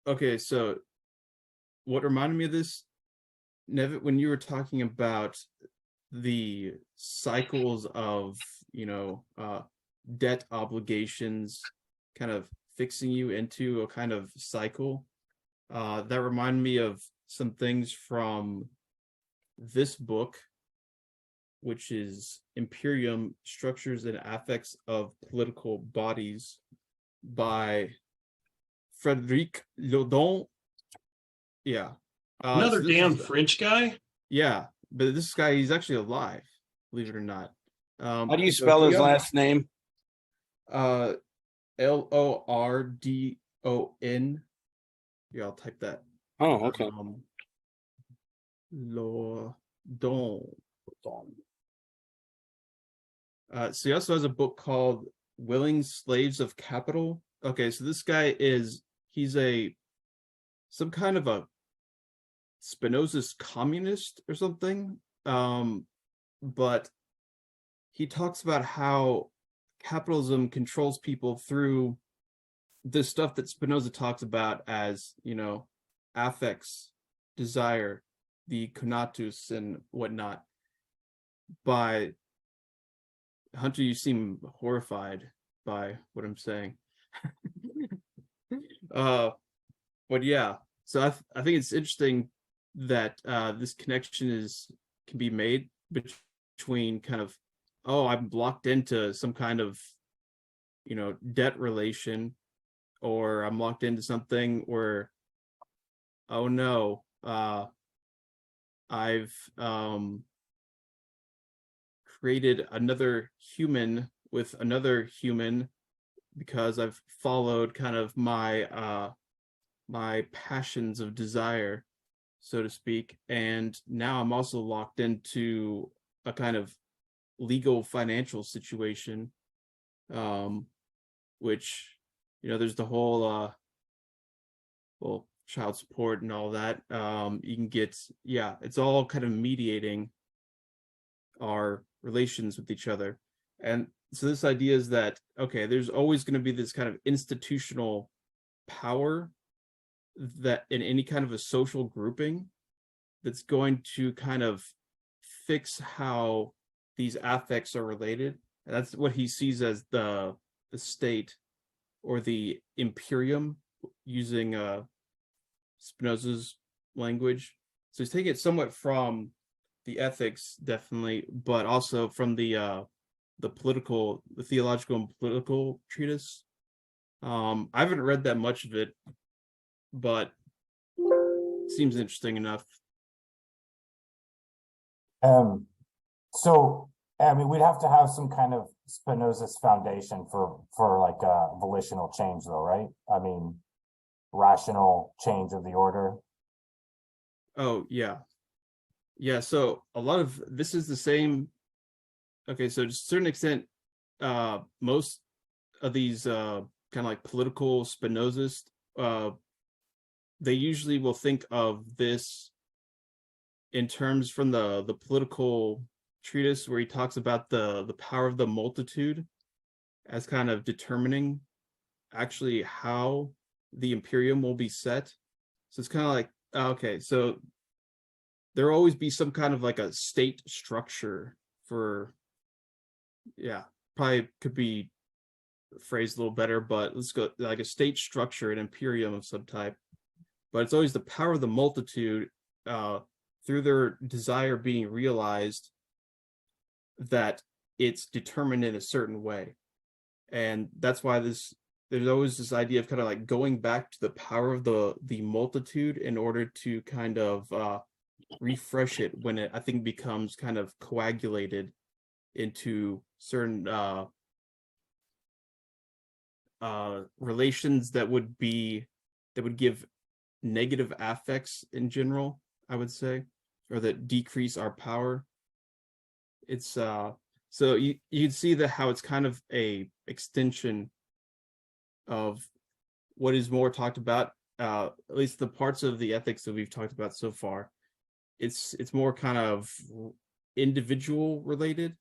Okay, so what reminded me of this, Nevin, when you were talking about the cycles of, you know, debt obligations kind of fixing you into a kind of cycle, that reminded me of some things from this book, which is Imperium: Structures and Affects of Political Bodies by Frederic Lodon. Yeah. Another So this damn is French guy. yeah, but this guy, he's actually alive, believe it or not. How do you So spell his last name? uh Lordon. Yeah, I'll type that. Oh, okay. Lordon. So he also has a book called Willing Slaves of Capital. Okay, so this guy he's some kind of a Spinoza's communist or something. But he talks about how capitalism controls people through the stuff that Spinoza talks about as, you know, affects, desire, the conatus and whatnot. By Hunter, you seem horrified by what I'm saying. But yeah, so I think it's interesting that this connection can be made between kind of, oh, I'm locked into some kind of, you know, debt relation, or I'm locked into something where, oh no, I've created another human with another human because I've followed kind of my passions of desire, so to speak, and now I'm also locked into a kind of legal financial situation, which, you know, there's the whole well, child support and all that. You can get, yeah, it's all kind of mediating our relations with each other. And so this idea is that, okay, there's always going to be this kind of institutional power that in any kind of a social grouping that's going to kind of fix how these affects are related. And that's what he sees as the state, or the imperium, using Spinoza's language. So he's taking it somewhat from the ethics, definitely, but also from the theological and political treatise. I haven't read that much of it, but it seems interesting enough. So I mean, we'd have to have some kind of Spinoza's foundation for like a volitional change, though, right? I mean, rational change of the order. Oh yeah, yeah. So a lot of this is the same. Okay, so to a certain extent, most of these kind of like political Spinozist, they usually will think of this in terms from the political treatise, where he talks about the power of the multitude as kind of determining actually how the imperium will be set. So it's kind of like, okay, so there will always be some kind of like a state structure for, yeah, probably could be phrased a little better, but let's go like a state structure, an imperium of some type. But it's always the power of the multitude, through their desire being realized, that it's determined in a certain way. And that's why there's always this idea of kind of like going back to the power of the multitude in order to kind of refresh it when it, I think, becomes kind of coagulated into certain relations that would give negative affects in general, I would say, or that decrease our power. It's so you'd see that how it's kind of a extension of what is more talked about, at least the parts of the ethics that we've talked about so far. It's more kind of individual related,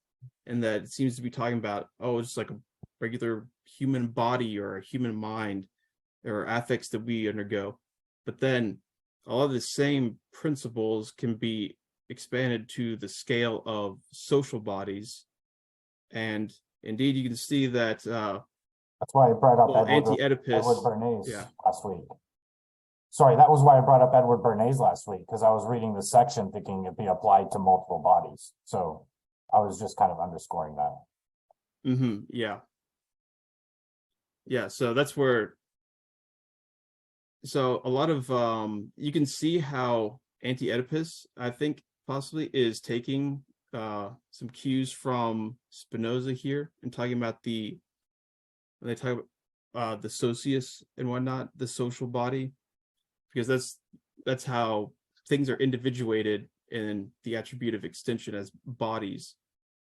and that it seems to be talking about, oh, it's like a regular human body or a human mind, or affects that we undergo. but then all of the same principles can be expanded to the scale of social bodies. And indeed, you can see that That's why I brought up Edward anti-Oedipus. Bernays last week. Sorry, that was why I brought up Edward Bernays last week, because I was reading the section thinking it'd be applied to multiple bodies. So I was just kind of underscoring that. Yeah. Yeah, so that's where, so a lot of you can see how anti-Oedipus, I think, possibly is taking some cues from Spinoza here and talking about when they talk about the socius and whatnot, the social body, because that's how things are individuated in the attribute of extension as bodies.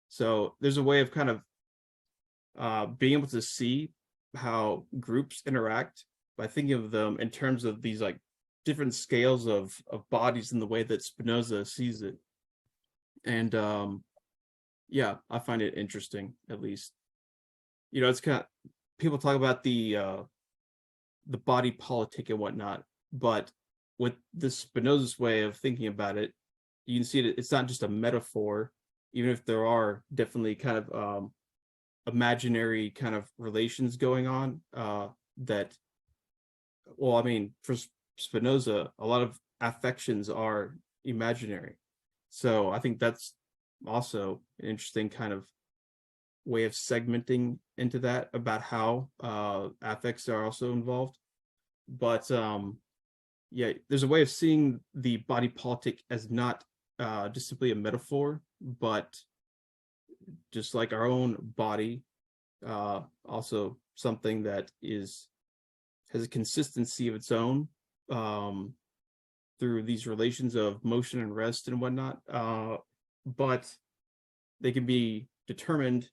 So there's a way of kind of being able to see how groups interact by thinking of them in terms of these like different scales of bodies in the way that Spinoza sees it. And yeah, I find it interesting, at least. You know, it's kind of, people talk about the body politic and whatnot, but with this Spinoza's way of thinking about it, you can see that it's not just a metaphor, even if there are definitely kind of imaginary kind of relations going on that, well, I mean, for Spinoza, a lot of affections are imaginary. So I think that's also an interesting kind of way of segmenting into that about how affects are also involved. But yeah, there's a way of seeing the body politic as not just simply a metaphor, but just like our own body, also something that has a consistency of its own through these relations of motion and rest and whatnot, but they can be determined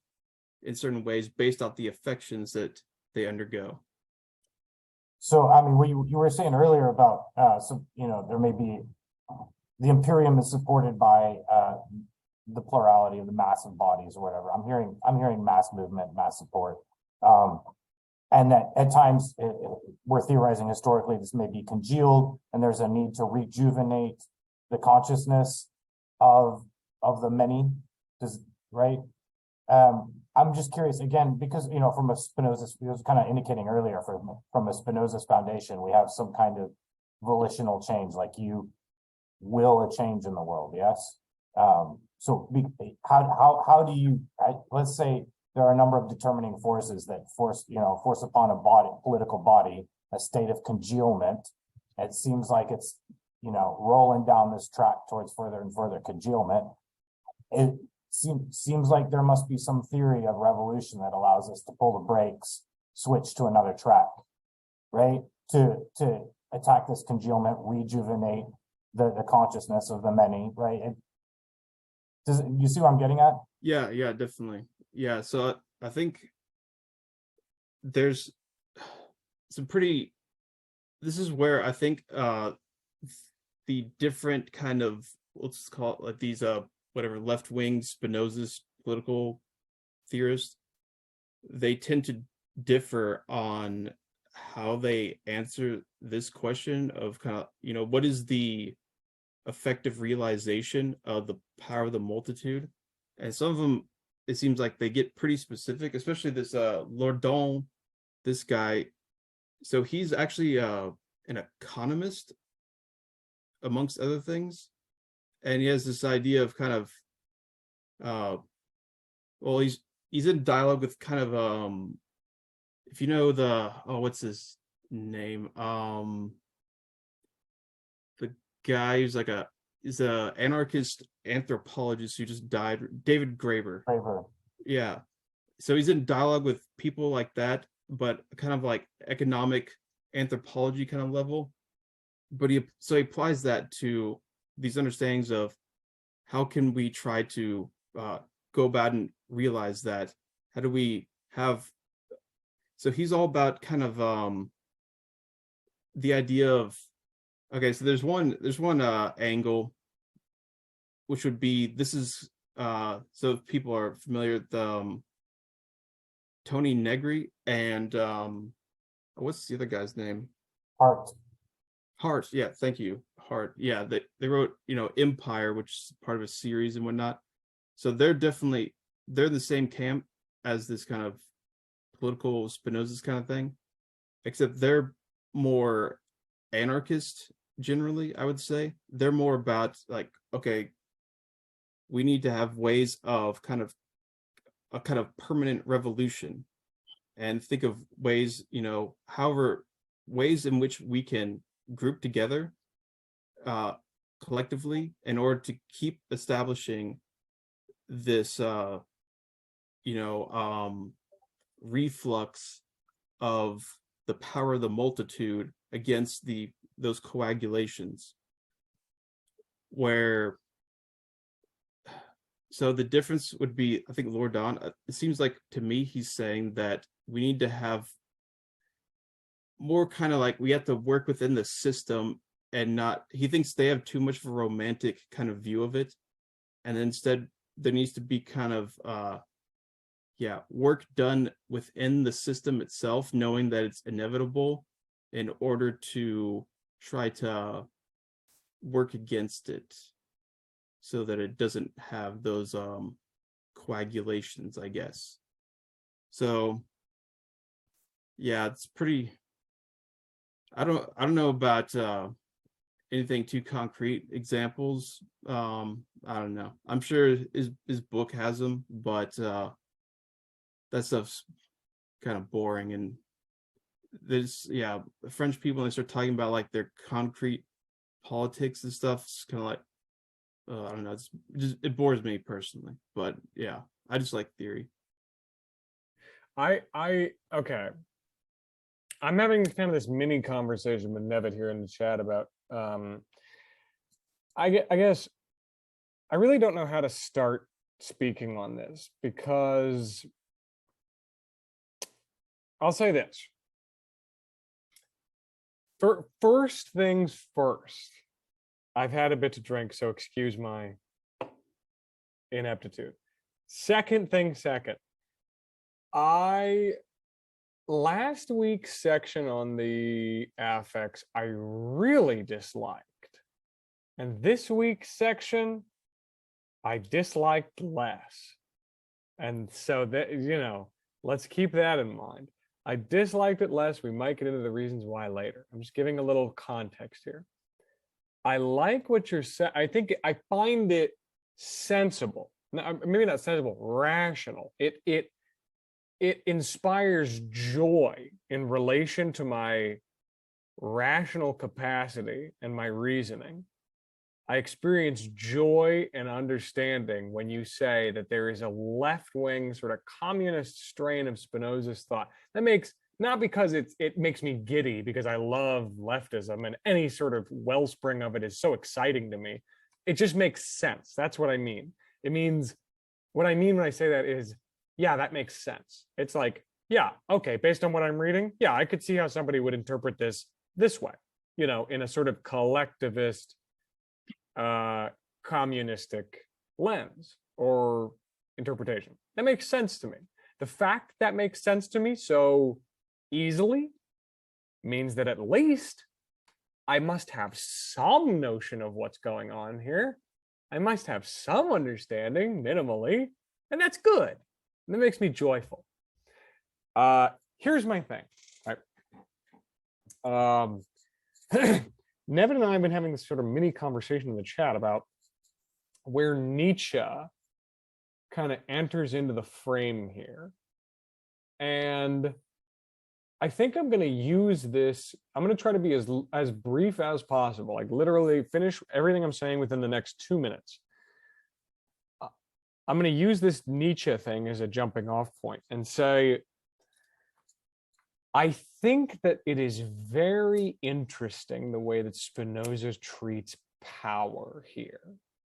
in certain ways based off the affections that they undergo. So, I mean, what you were saying earlier about, so, you know, there may be, the Imperium is supported by the plurality of the massive bodies or whatever. I'm hearing mass movement, mass support. And that at times we're theorizing historically this may be congealed and there's a need to rejuvenate the consciousness of the many, right? I'm just curious again, because, you know, from a Spinoza's, we was kind of indicating earlier from a Spinoza's foundation, we have some kind of volitional change, like you will a change in the world. Yes. So how do you, let's say there are a number of determining forces that force upon a political body, a state of congealment. It seems like it's, you know, rolling down this track towards further and further congealment. It seems like there must be some theory of revolution that allows us to pull the brakes, switch to another track, right? To attack this congealment, rejuvenate the consciousness of the many, right? You see what I'm getting at? Yeah, definitely. Yeah, so I think there's some pretty, this is where I think the different kind of, let's call it like these whatever left-wing Spinozist political theorists, they tend to differ on how they answer this question of kind of, you know, what is the effective realization of the power of the multitude. And some of them, it seems like they get pretty specific, especially this Lordon, this guy. So he's actually an economist, amongst other things, and he has this idea of kind of well, he's in dialogue with kind of if you know the, oh, what's his name, the guy who's like is a anarchist anthropologist who just died, David Graeber. Yeah, so he's in dialogue with people like that, but kind of like economic anthropology kind of level. But he applies that to these understandings of how can we try to go about and realize that, how do we have, so he's all about kind of the idea of, okay, so there's one angle, which would be, this is so if people are familiar with Tony Negri and what's the other guy's name? Heart, yeah, thank you. Heart, yeah, they wrote, Empire, which is part of a series and whatnot. So they're the same camp as this kind of political Spinoza's kind of thing, except they're more anarchist generally, I would say. They're more about like, okay, we need to have ways of kind of a kind of permanent revolution and think of ways, however, ways in which we can group together uh, collectively in order to keep establishing this, reflux of the power of the multitude against those coagulations. Where, so the difference would be, I think Lord Don, it seems like to me he's saying that we need to have more kind of like we have to work within the system and not, he thinks they have too much of a romantic kind of view of it, and instead there needs to be kind of work done within the system itself, knowing that it's inevitable, in order to try to work against it so that it doesn't have those coagulations, I guess. So yeah, it's pretty, I don't know about anything too concrete examples. I don't know. I'm sure his book has them, but that stuff's kind of boring. And there's French people, when they start talking about like their concrete politics and stuff, it's kind of like I don't know. It's just, it bores me personally. But yeah, I just like theory. Okay. I'm having kind of this mini conversation with Nevitt here in the chat about I guess I really don't know how to start speaking on this, because I'll say this. First things first, I've had a bit to drink, so excuse my ineptitude. Second thing second, last week's section on the affects I really disliked, and this week's section I disliked less. And so that, let's keep that in mind. I disliked it less. We might get into the reasons why later. I'm just giving a little context here. I like what you're saying. I find it sensible. Maybe not sensible, rational. It inspires joy in relation to my rational capacity and my reasoning. I experience joy and understanding when you say that there is a left-wing sort of communist strain of Spinoza's thought. That makes, not because it makes me giddy because I love leftism and any sort of wellspring of it is so exciting to me. It just makes sense. That's what I mean. It means, what I mean when I say that is, yeah, that makes sense. It's like, yeah, okay, based on what I'm reading, yeah, I could see how somebody would interpret this way, in a sort of collectivist, communistic lens or interpretation. That makes sense to me. The fact that makes sense to me so easily means that at least I must have some notion of what's going on here. I must have some understanding, minimally, and that's good. And that makes me joyful. Here's my thing. All right. Nevin and I have been having this sort of mini conversation in the chat about where Nietzsche kind of enters into the frame here. And I think I'm going to use this. I'm going to try to be as brief as possible, like literally finish everything I'm saying within the next 2 minutes. I'm going to use this Nietzsche thing as a jumping off point and say, I think that it is very interesting the way that Spinoza treats power here,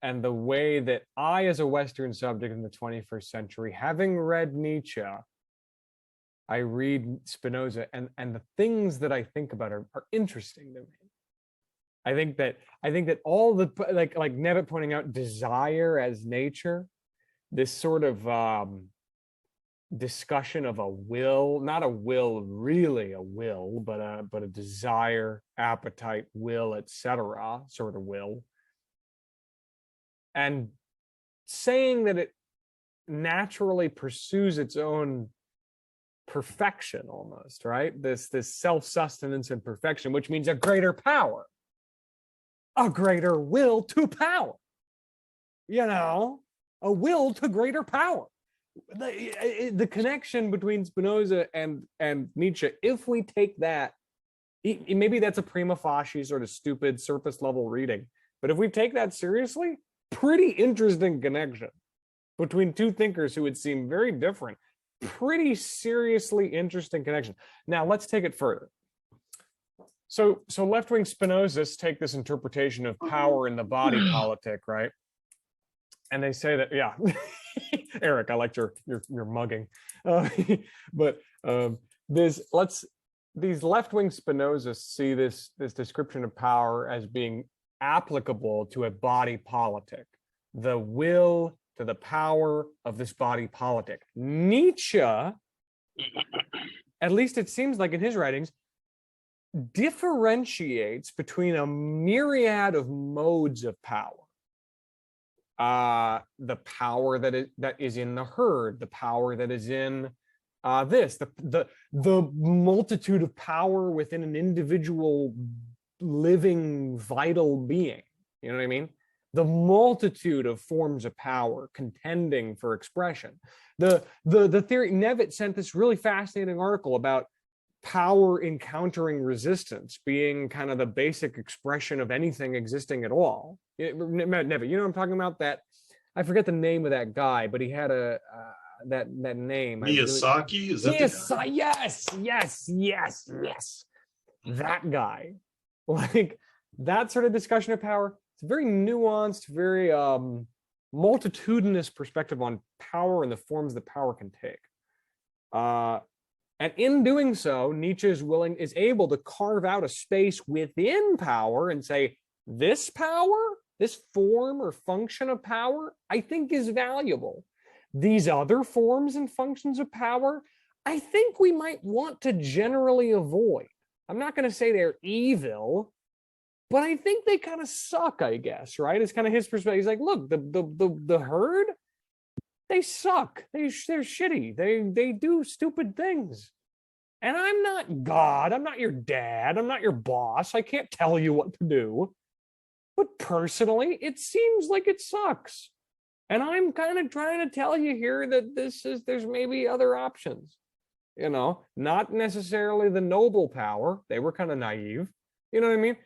and the way that I, as a Western subject in the 21st century, having read Nietzsche, I read Spinoza, and the things that I think about are interesting to me. I think that all the, like Nevitt pointing out, desire as nature, this sort of discussion of a will, not a will, really a will, but a desire, appetite, will, etc., sort of will, and saying that it naturally pursues its own perfection almost, right? This self-sustenance and perfection, which means a greater power, a greater will to power, a will to greater power. The connection between Spinoza and Nietzsche, if we take that, maybe that's a prima facie sort of stupid surface level reading, but if we take that seriously, pretty interesting connection between two thinkers who would seem very different. Pretty seriously interesting connection. Now let's take it further. So left-wing Spinozists take this interpretation of power in the body politic, right? And they say that, yeah, Eric, I liked your mugging. But these left-wing Spinozists see this description of power as being applicable to a body politic, the will to the power of this body politic. Nietzsche, at least it seems like in his writings, differentiates between a myriad of modes of power. The power that is in the herd, the power that is in the multitude of power within an individual living vital being. You know what I mean? The multitude of forms of power contending for expression. The theory, Nevitt sent this really fascinating article about power encountering resistance being kind of the basic expression of anything existing at all. Nevitt, you know what I'm talking about? That I forget the name of that guy, but he had that name. Miyazaki? Is that the guy? Yes. That guy. Like that sort of discussion of power. It's a very nuanced, very multitudinous perspective on power and the forms that power can take. And in doing so, Nietzsche is able to carve out a space within power and say, this power, this form or function of power, I think is valuable. These other forms and functions of power, I think we might want to generally avoid. I'm not going to say they're evil, but I think they kind of suck, I guess, right? It's kind of his perspective. He's like, look, the herd, they suck. They're shitty. They do stupid things. And I'm not God. I'm not your dad. I'm not your boss. I can't tell you what to do. But personally, it seems like it sucks. And I'm kind of trying to tell you here that there's maybe other options. Not necessarily the noble power. They were kind of naive. You know what I mean?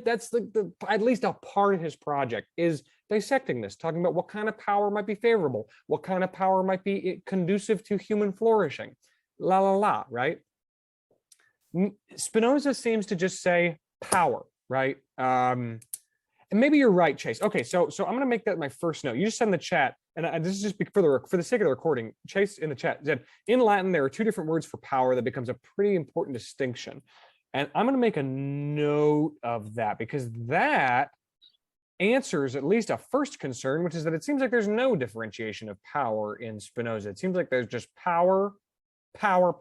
That's the at least a part of his project is dissecting this, talking about what kind of power might be favorable, what kind of power might be conducive to human flourishing, right? Spinoza seems to just say power, right? And maybe you're right, Chase. Okay, so I'm going to make that my first note. You just said in the chat, and this is just for the sake of the recording, Chase in the chat said, in Latin, there are two different words for power that becomes a pretty important distinction. And I'm going to make a note of that because that answers at least a first concern, which is that it seems like there's no differentiation of power in Spinoza. It seems like there's just power. Power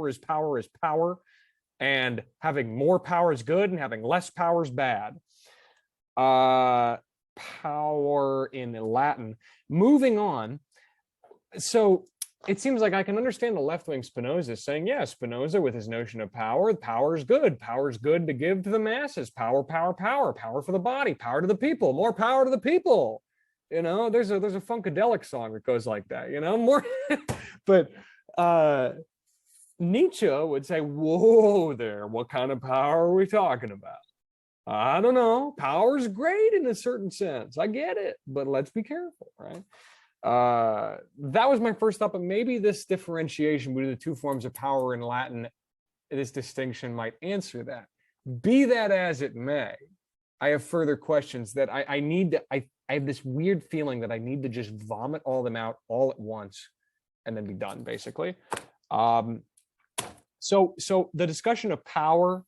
is power. And having more power is good and having less power is bad. Power in Latin. Moving on. So it seems like I can understand the left-wing Spinoza saying, yeah, Spinoza with his notion of power is good. Power is good to give to the masses. Power for the body, power to the people, more power to the people. There's a Funkadelic song that goes like that, more. But Nietzsche would say, whoa there, what kind of power are we talking about? I don't know. Power's great in a certain sense. I get it, but let's be careful, right? That was my first thought, but maybe this differentiation between the two forms of power in Latin, this distinction might answer that. Be that as it may, I have further questions that I have this weird feeling that I need to just vomit all them out all at once and then be done, basically. So the discussion of power,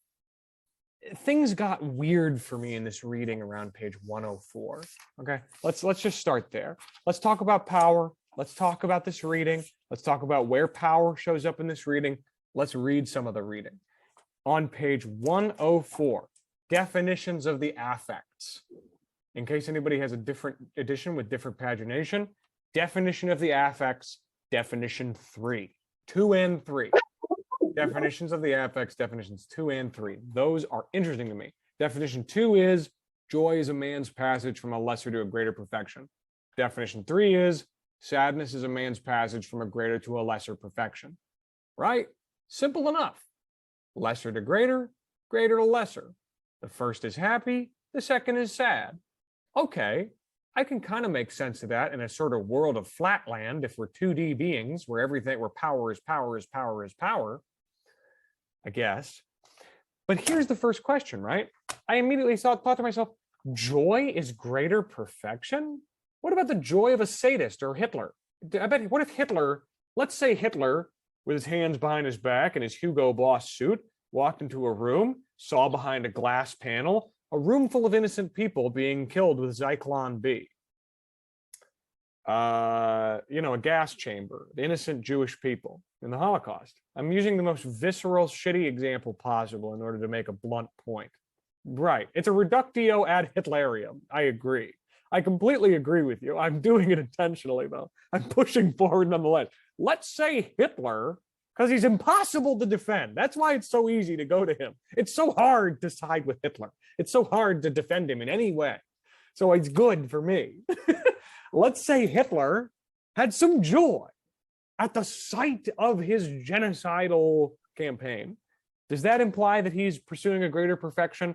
things got weird for me in this reading around page 104. Okay, let's just start there. Let's talk about power. Let's talk about this reading. Let's talk about where power shows up in this reading. Let's read some of the reading. On page 104, definitions of the affects. In case anybody has a different edition with different pagination, definition of the affects, definition 3, 2 and 3. Definitions of the affects, definitions 2 and 3. Those are interesting to me. Definition 2 is joy is a man's passage from a lesser to a greater perfection. Definition 3 is sadness is a man's passage from a greater to a lesser perfection. Right? Simple enough. Lesser to greater, greater to lesser. The first is happy, the second is sad. Okay, I can kind of make sense of that in a sort of world of flatland if we're 2D beings where everything, where power is power is power is power, I guess. But here's the first question, right? I immediately thought to myself, joy is greater perfection? What about the joy of a sadist or Hitler? I bet, what if Hitler, let's say Hitler, with his hands behind his back and his Hugo Boss suit, walked into a room, saw behind a glass panel, a room full of innocent people being killed with Zyklon B. A gas chamber, the innocent Jewish people in the Holocaust. I'm using the most visceral, shitty example possible in order to make a blunt point. Right. It's a reductio ad Hitlerium. I agree. I completely agree with you. I'm doing it intentionally, though. I'm pushing forward nonetheless. Let's say Hitler, because he's impossible to defend. That's why it's so easy to go to him. It's so hard to side with Hitler. It's so hard to defend him in any way. So it's good for me. Let's say Hitler had some joy at the sight of his genocidal campaign. Does that imply that he's pursuing a greater perfection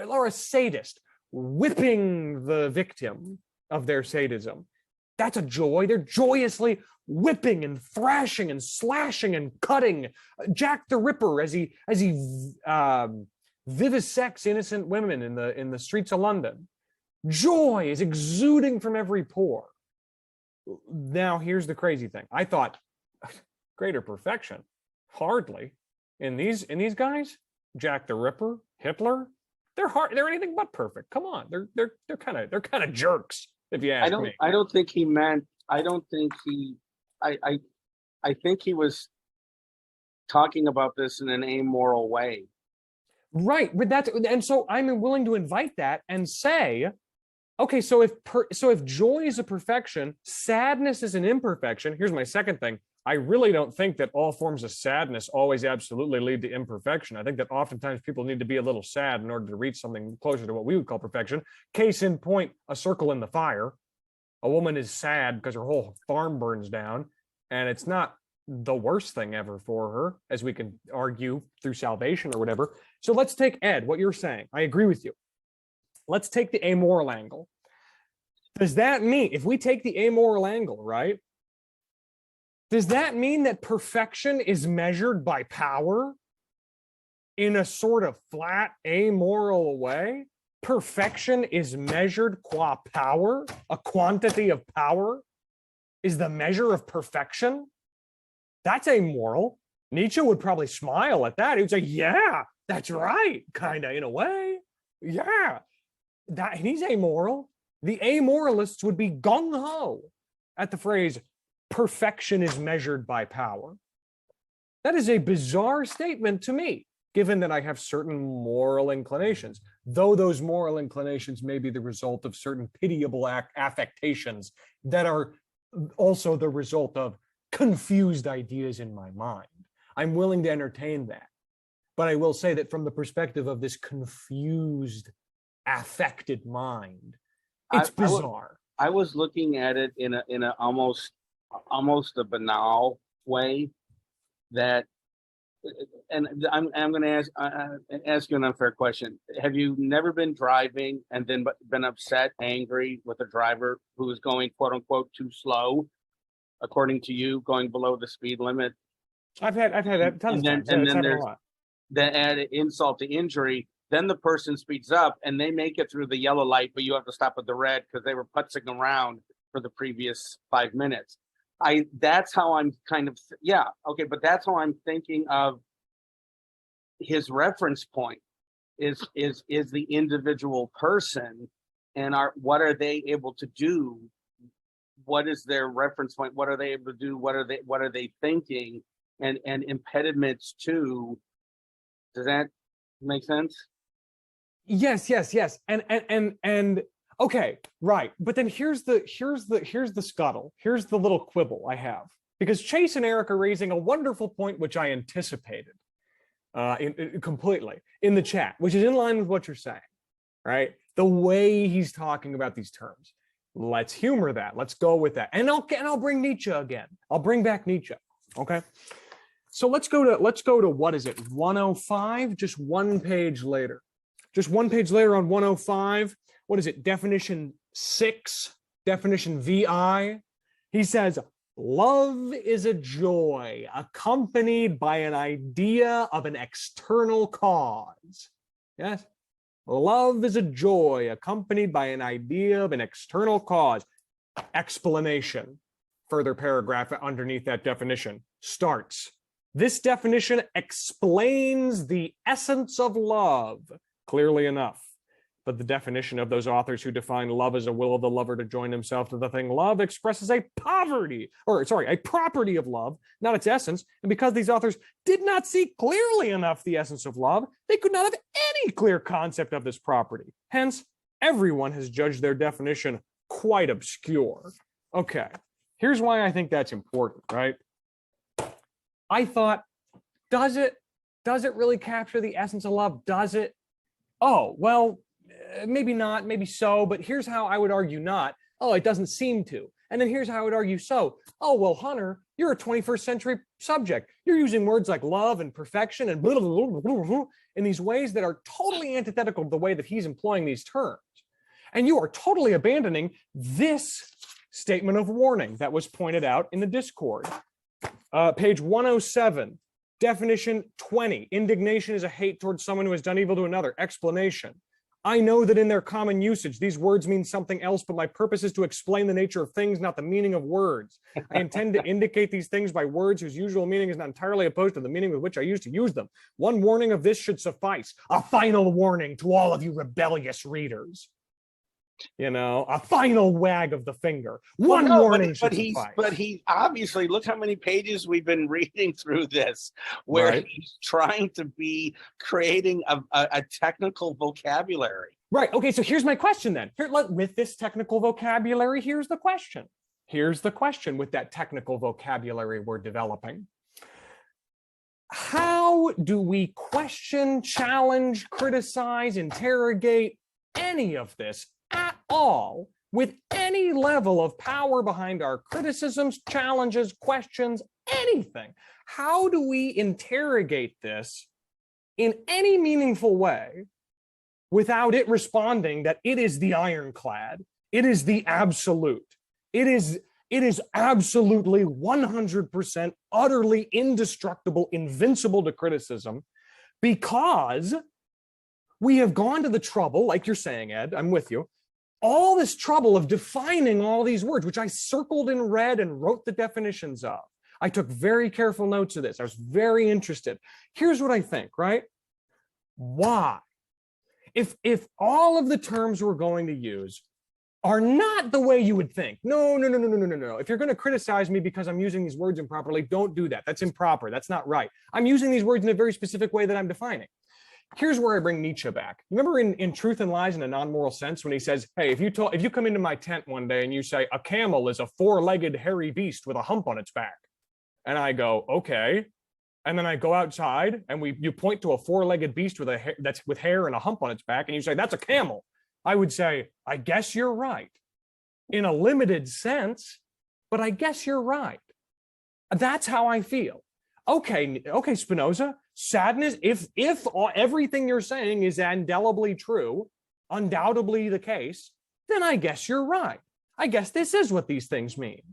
or a sadist whipping the victim of their sadism? That's a joy. They're joyously whipping and thrashing and slashing and cutting. Jack the Ripper as he vivisects innocent women in the streets of London. Joy is exuding from every pore. Now, here's the crazy thing. I thought, greater perfection? Hardly. In these guys, Jack the Ripper, Hitler, they're anything but perfect. Come on, they're kind of jerks, if you ask me. I don't think he meant. I think he was talking about this in an amoral way. Right, but and so I'm willing to invite that and say, okay, so if joy is a perfection, sadness is an imperfection. Here's my second thing. I really don't think that all forms of sadness always absolutely lead to imperfection. I think that oftentimes people need to be a little sad in order to reach something closer to what we would call perfection. Case in point, a circle in the fire. A woman is sad because her whole farm burns down, and it's not the worst thing ever for her, as we can argue through salvation or whatever. So let's take, Ed, what you're saying. I agree with you. Let's take the amoral angle. Does that mean, if we take the amoral angle, right? Does that mean that perfection is measured by power in a sort of flat, amoral way? Perfection is measured qua power? A quantity of power is the measure of perfection? That's amoral. Nietzsche would probably smile at that. He would say, yeah, that's right, kind of, in a way. Yeah. And he's amoral. The amoralists would be gung-ho at the phrase, perfection is measured by power. That is a bizarre statement to me, given that I have certain moral inclinations, though those moral inclinations may be the result of certain pitiable affectations that are also the result of confused ideas in my mind. I'm willing to entertain that. But I will say that from the perspective of this confused, affected mind, it's bizarre. I was looking at it in a almost a banal way, that, and I'm going to ask you an unfair question. Have you never been driving and then been upset, angry with a driver who is going, quote unquote, too slow, according to you, going below the speed limit? I've had that tons of times. And then there's the added insult to injury. Then the person speeds up and they make it through the yellow light, but you have to stop at the red because they were putzing around for the previous 5 minutes. That's how I'm kind of, but that's how I'm thinking of his reference point is the individual person, and what are they able to do what is their reference point? What are they able to do? What are they thinking? And impediments to, does that make sense? Yes, yes, yes. And okay, right. But then here's the scuttle. Here's the little quibble I have. Because Chase and Eric are raising a wonderful point, which I anticipated completely in the chat, which is in line with what you're saying, right? The way he's talking about these terms. Let's humor that. Let's go with that. And I'll bring Nietzsche again. I'll bring back Nietzsche. Okay. So let's go to what is it? 105, just one page later. Just one page later on 105. What is it? Definition 6, definition VI. He says, love is a joy accompanied by an idea of an external cause. Yes. Love is a joy accompanied by an idea of an external cause. Explanation. Further paragraph underneath that definition starts. This definition explains the essence of love clearly enough. But the definition of those authors who define love as a will of the lover to join himself to the thing loved expresses a property of love, not its essence. And because these authors did not see clearly enough the essence of love, they could not have any clear concept of this property. Hence, everyone has judged their definition quite obscure. Okay, here's why I think that's important, right? I thought, does it really capture the essence of love? Does it? Oh, well, maybe not, maybe so, but here's how I would argue not. Oh, it doesn't seem to. And then here's how I would argue so. Oh, well, Hunter, you're a 21st century subject. You're using words like love and perfection and blah, blah, blah, blah, blah, in these ways that are totally antithetical to the way that he's employing these terms. And you are totally abandoning this statement of warning that was pointed out in the Discord. Page 107, definition 20, indignation is a hate towards someone who has done evil to another. Explanation. I know that in their common usage, these words mean something else, but my purpose is to explain the nature of things, not the meaning of words. I intend to indicate these things by words whose usual meaning is not entirely opposed to the meaning with which I used to use them. One warning of this should suffice. A final warning to all of you rebellious readers. You know, a final wag of the finger. One warning should suffice. But he obviously, look how many pages we've been reading through this, where he's trying to be creating a technical vocabulary. Right. Okay. So here's my question then. With this technical vocabulary, here's the question. Here's the question with that technical vocabulary we're developing. How do we question, challenge, criticize, interrogate any of this at all with any level of power behind our criticisms, challenges, questions, anything? How do we interrogate this in any meaningful way without it responding that it is the ironclad, it is the absolute, it is absolutely 100% utterly indestructible, invincible to criticism, because we have gone to the trouble, like you're saying, Ed, I'm with you, all this trouble of defining all these words, which I circled in red and wrote the definitions of. I took very careful notes of this. I was very interested. Here's what I think, right? Why? If all of the terms we're going to use are not the way you would think, no. If you're going to criticize me because I'm using these words improperly, don't do that. That's improper. That's not right. I'm using these words in a very specific way that I'm defining. Here's where I bring Nietzsche back. Remember in Truth and Lies in a Non-Moral Sense, when he says, hey, if you come into my tent one day and you say, a camel is a four-legged hairy beast with a hump on its back. And I go, okay. And then I go outside and you point to a four-legged beast that's with hair and a hump on its back, and you say, that's a camel. I would say, I guess you're right. In a limited sense, but I guess you're right. That's how I feel. Okay, Spinoza, sadness, if everything you're saying is indelibly true, undoubtedly the case, then I guess you're right. I guess this is what these things mean.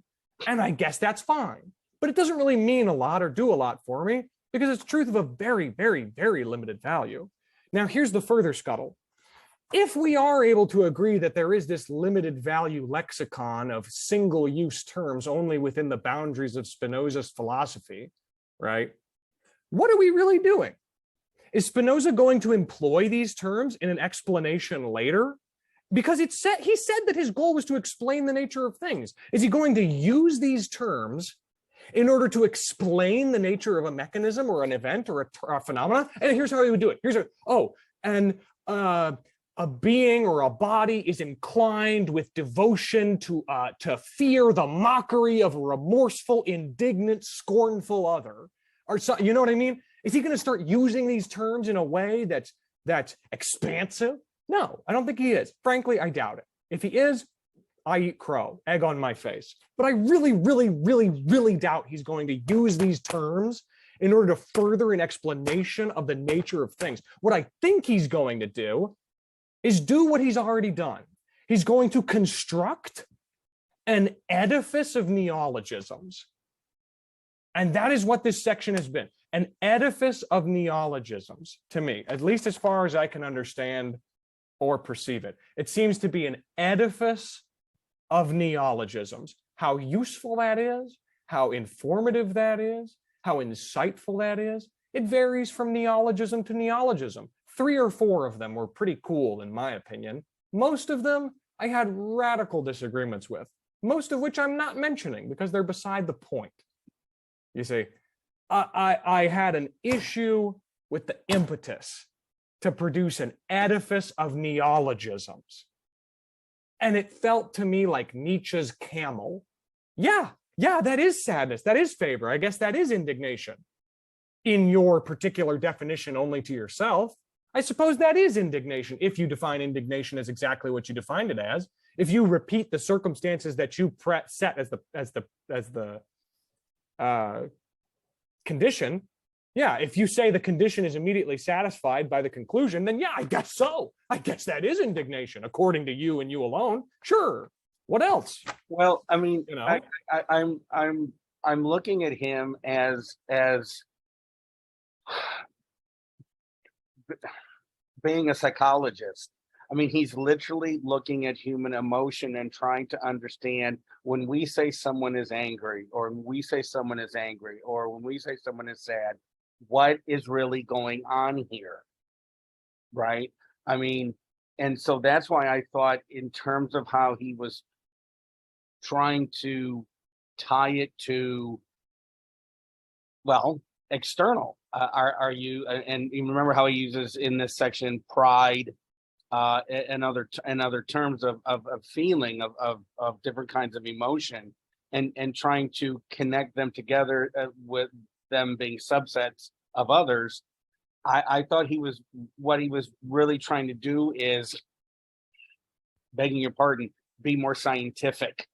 And I guess that's fine. But it doesn't really mean a lot or do a lot for me, because it's truth of a very, very, very limited value. Now, here's the further scuttle. If we are able to agree that there is this limited value lexicon of single-use terms only within the boundaries of Spinoza's philosophy, right? What are we really doing? Is Spinoza going to employ these terms in an explanation later because he said that his goal was to explain the nature of things. Is he going to use these terms in order to explain the nature of a mechanism or an event or a phenomenon? And here's how he would do it. A being or a body is inclined with devotion to fear the mockery of a remorseful, indignant, scornful other. Or so, you know what I mean? Is he going to start using these terms in a way that's expansive? No, I don't think he is. Frankly, I doubt it. If he is, I eat crow, egg on my face. But I really, really, really, really doubt he's going to use these terms in order to further an explanation of the nature of things. What I think he's going to do is do what he's already done. He's going to construct an edifice of neologisms. And that is what this section has been, an edifice of neologisms to me, at least as far as I can understand or perceive it. It seems to be an edifice of neologisms. How useful that is, how informative that is, how insightful that is, it varies from neologism to neologism. 3 or 4 of them were pretty cool, in my opinion. Most of them I had radical disagreements with, most of which I'm not mentioning because they're beside the point. You see, I had an issue with the impetus to produce an edifice of neologisms. And it felt to me like Nietzsche's camel. Yeah, that is sadness. That is favor. I guess that is indignation. In your particular definition only to yourself, I suppose that is indignation, if you define indignation as exactly what you defined it as. If you repeat the circumstances that you set as the condition, yeah, if you say the condition is immediately satisfied by the conclusion, then yeah, I guess so. I guess that is indignation, according to you and you alone. Sure. What else? Well, I mean, You know? I'm looking at him as being a psychologist. I mean, he's literally looking at human emotion and trying to understand when we say someone is angry, or when we say someone is angry, or when we say someone is sad, what is really going on here, right? I mean, and so that's why I thought in terms of how he was trying to tie it to, well, external. Are you, and you remember how he uses in this section pride, and other terms of feeling of different kinds of emotion, and trying to connect them together with them being subsets of others. I thought what he was really trying to do is, begging your pardon, be more scientific.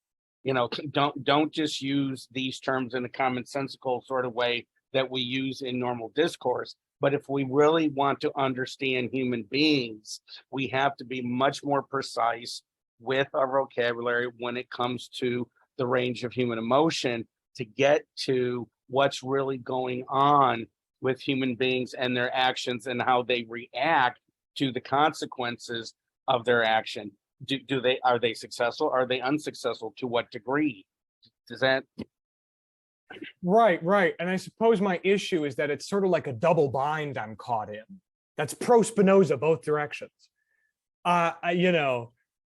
You know, don't just use these terms in a commonsensical sort of way that we use in normal discourse. But if we really want to understand human beings, we have to be much more precise with our vocabulary when it comes to the range of human emotion to get to what's really going on with human beings and their actions and how they react to the consequences of their action. Are they successful? Are they unsuccessful? To what degree? Does that? Right. And I suppose my issue is that it's sort of like a double bind I'm caught in. That's pro Spinoza, both directions.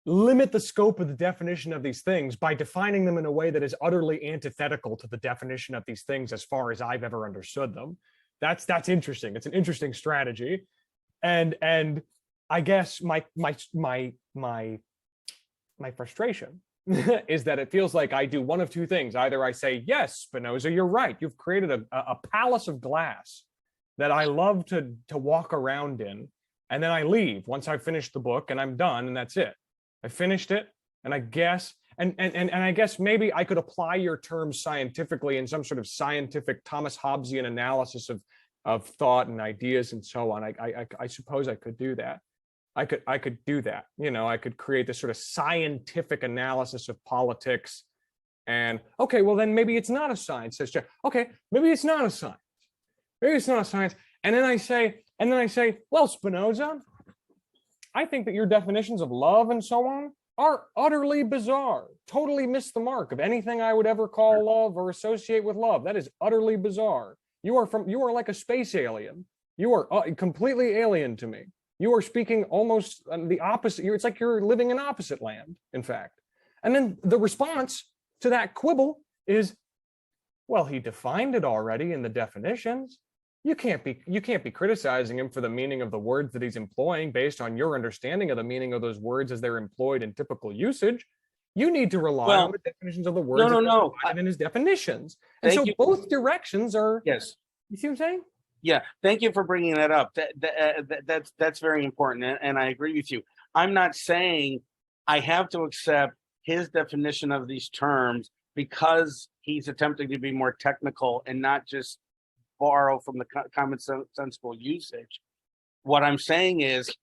Limit the scope of the definition of these things by defining them in a way that is utterly antithetical to the definition of these things as far as I've ever understood them. That's interesting. It's an interesting strategy. And I guess my frustration is that it feels like I do one of two things. Either I say, yes, Spinoza, you're right. You've created a palace of glass that I love to walk around in. And then I leave once I've finished the book and I'm done and that's it. I finished it. And I guess, and I guess maybe I could apply your terms scientifically in some sort of scientific Thomas Hobbesian analysis of thought and ideas and so on. I suppose I could do that. I could do that. You know, I could create this sort of scientific analysis of politics. And okay, well then maybe it's not a science. Okay, maybe it's not a science. Maybe it's not a science. And then I say, well, Spinoza, I think that your definitions of love and so on are utterly bizarre. Totally miss the mark of anything I would ever call love or associate with love. That is utterly bizarre. You are like a space alien. You are completely alien to me. You are speaking almost the opposite. It's like you're living in opposite land, in fact. And then the response to that quibble is, well, he defined it already in the definitions. You can't be criticizing him for the meaning of the words that he's employing based on your understanding of the meaning of those words as they're employed in typical usage. You need to rely on the definitions of the words provided in his definitions. And so both directions are. Yes. You see what I'm saying? Yeah. Thank you for bringing that up. That's very important, and I agree with you. I'm not saying I have to accept his definition of these terms because he's attempting to be more technical and not just borrow from the common sensical usage. What I'm saying is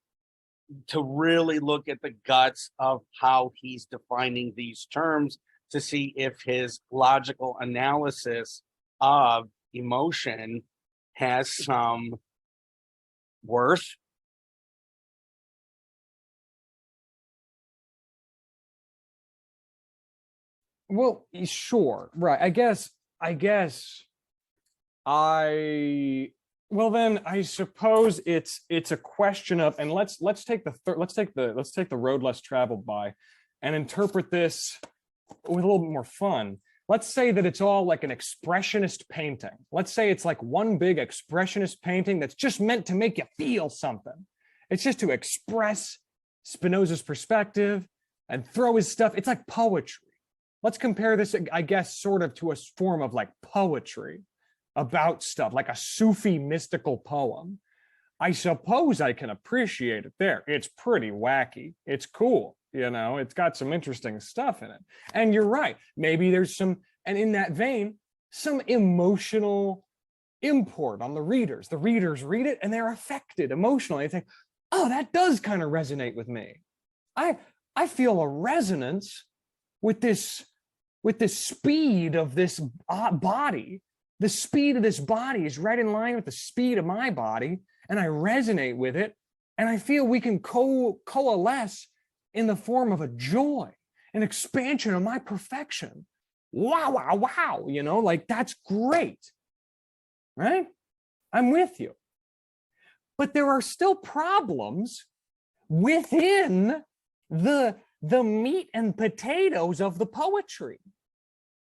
to really look at the guts of how he's defining these terms to see if his logical analysis of emotion has some worth. Well, sure, right. I guess well then I suppose it's a question of, and let's take the road less traveled by and interpret this with a little bit more fun. Let's say that it's all like an expressionist painting. Let's say it's like one big expressionist painting that's just meant to make you feel something. It's just to express Spinoza's perspective and throw his stuff. It's like poetry. Let's compare this, I guess, sort of to a form of like poetry about stuff, like a Sufi mystical poem. I suppose I can appreciate it there. It's pretty wacky. It's cool. You know, it's got some interesting stuff in it. And you're right. Maybe there's some, and in that vein, some emotional import on the readers. The readers read it and they're affected emotionally. They think, oh, that does kind of resonate with me. I feel a resonance with this speed of this body. The speed of this body is right in line with the speed of my body, and I resonate with it, and I feel we can coalesce in the form of a joy, an expansion of my perfection. Wow, wow, wow, you know, like that's great, right? I'm with you. But there are still problems within the meat and potatoes of the poetry.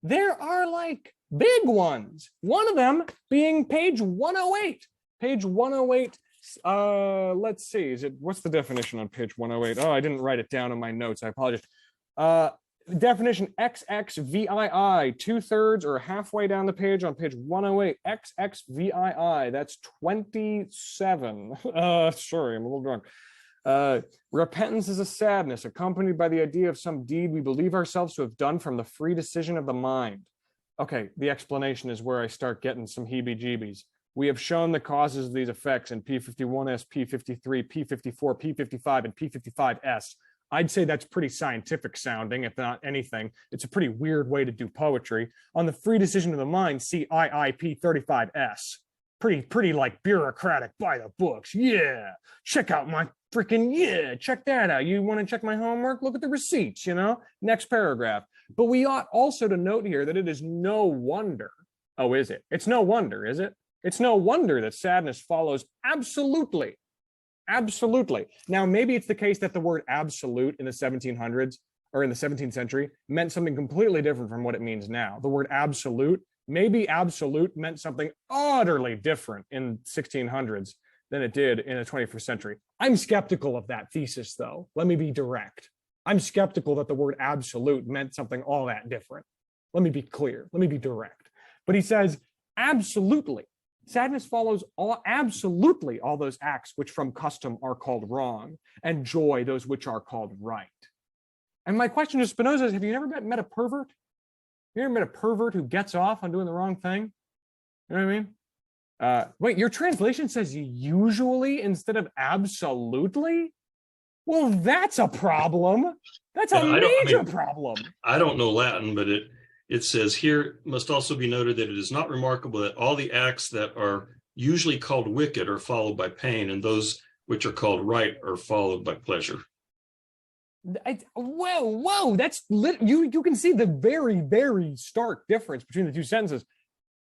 There are like big ones. One of them being page 108. Page 108, let's see, what's the definition on page 108? Oh, I didn't write it down in my notes, I apologize. Definition XXVII, 2/3 or halfway down the page on page 108, XXVII, that's 27. Sorry, I'm a little drunk. Repentance is a sadness accompanied by the idea of some deed we believe ourselves to have done from the free decision of the mind. Okay, the explanation is where I start getting some heebie-jeebies. We have shown the causes of these effects in P51S, P53, P54, P55, and P55S. I'd say that's pretty scientific sounding, if not anything. It's a pretty weird way to do poetry. On the free decision of the mind, see IIP35S. Pretty like bureaucratic by the books. Yeah, check out my freaking, yeah, check that out. You want to check my homework? Look at the receipts, you know? Next paragraph. But we ought also to note here that it is no wonder. Oh, is it? It's no wonder, is it? It's no wonder that sadness follows absolutely. Absolutely. Now, maybe it's the case that the word absolute in the 1700s or in the 17th century meant something completely different from what it means now. The word absolute, maybe absolute meant something utterly different in 1600s than it did in the 21st century. I'm skeptical of that thesis, though. Let me be direct. I'm skeptical that the word absolute meant something all that different. Let me be clear. Let me be direct. But he says, absolutely. Sadness follows absolutely all those acts which from custom are called wrong, and joy those which are called right. And my question to Spinoza is, have you never met a pervert? You ever met a pervert who gets off on doing the wrong thing? You know what I mean? Wait, your translation says usually instead of absolutely? Well, that's a problem. That's a major problem. I don't know Latin, but it says here, must also be noted that it is not remarkable that all the acts that are usually called wicked are followed by pain, and those which are called right are followed by pleasure. Whoa, that's you can see the very, very stark difference between the two sentences.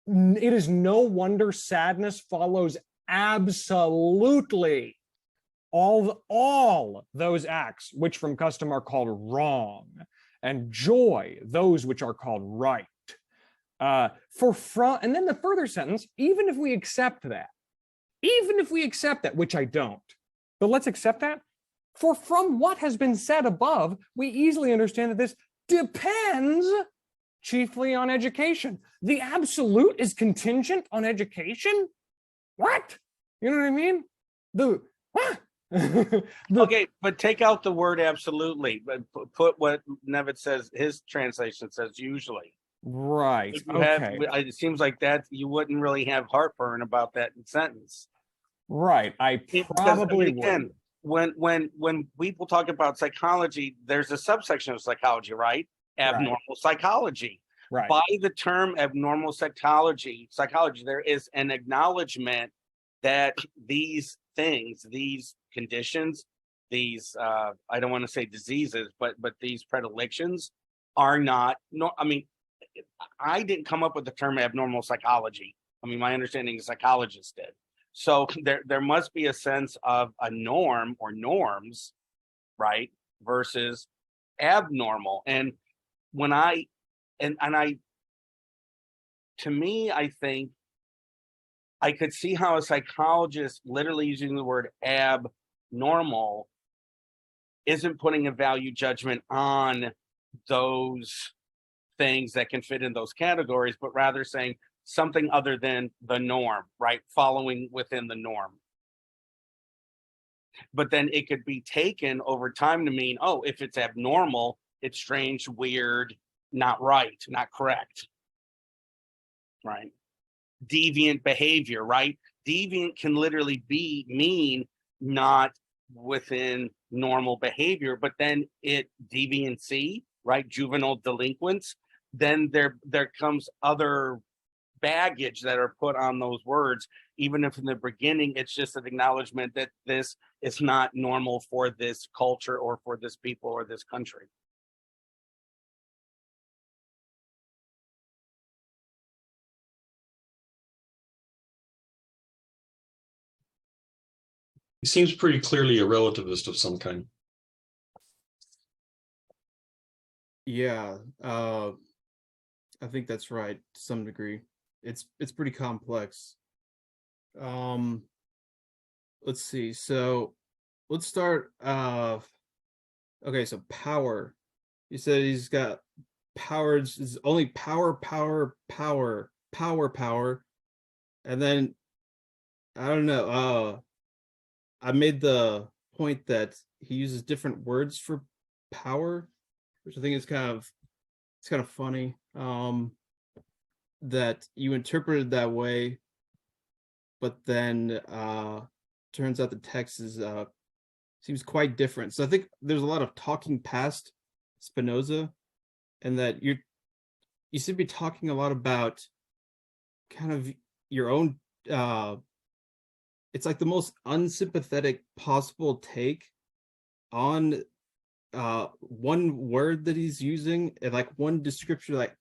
It is no wonder sadness follows absolutely. all those acts which from custom are called wrong, and joy those which are called right. And then the further sentence, even if we accept that, which I don't, but let's accept that. For from what has been said above, we easily understand that this depends chiefly on education. The absolute is contingent on education? What? You know what I mean? Okay, but take out the word absolutely, but put what Nevitt says, his translation says usually. Right. If you have, Okay. it seems like that you wouldn't really have heartburn about that sentence. Right. I Because, probably again, would. when people talk about psychology, there's a subsection of psychology, right? Abnormal psychology. Right. By the term abnormal psychology, there is an acknowledgement that these things, these conditions, these I don't want to say diseases, but these predilections are not. No, I mean, I didn't come up with the term abnormal psychology. I mean, my understanding is psychologists did. So there must be a sense of a norm or norms, right, versus abnormal. And when to me, I think I could see how a psychologist literally using the word abnormal isn't putting a value judgment on those things that can fit in those categories, but rather saying something other than the norm, right? Following within the norm. But then it could be taken over time to mean, oh, if it's abnormal, it's strange, weird, not right, not correct, right? Deviant behavior, right? Deviant can literally mean not within normal behavior, but then deviancy, right? Juvenile delinquents, then there comes other baggage that are put on those words, even if in the beginning it's just an acknowledgement that this is not normal for this culture or for this people or this country. He seems pretty clearly a relativist of some kind. Yeah, I think that's right to some degree. It's pretty complex. Let's see. So let's start. Okay, so power. You said he's got power. It's only power, and then I don't know. I made the point that he uses different words for power, which I think is kind of funny. That you interpreted that way, but then turns out the text is seems quite different. So I think there's a lot of talking past Spinoza, and that you seem to be talking a lot about kind of your own it's like the most unsympathetic possible take on one word that he's using, and like one description, like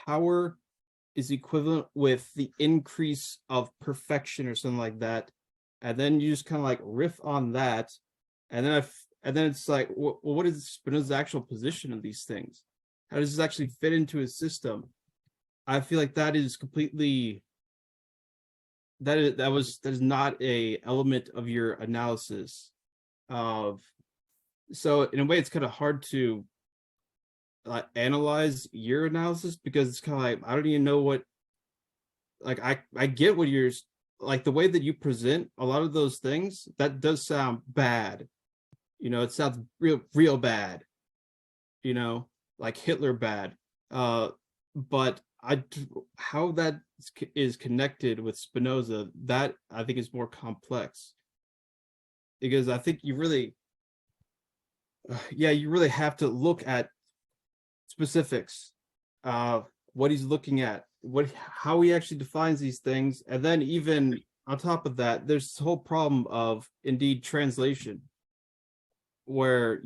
power is equivalent with the increase of perfection or something like that, and then you just kind of like riff on that, and then it's like, well, what is Spinoza's actual position of these things? How does this actually fit into his system? I feel like that is completely that is not a element of your analysis of. So in a way, it's kind of hard to analyze your analysis, because it's kind of like, I don't even know what, like, I get what you're, like, the way that you present a lot of those things, that does sound bad. It sounds real bad, like Hitler bad. But how that is connected with Spinoza, that I think is more complex, because I think you really have to look at specifics, what he's looking at, how he actually defines these things, and then even on top of that, there's this whole problem of indeed translation, where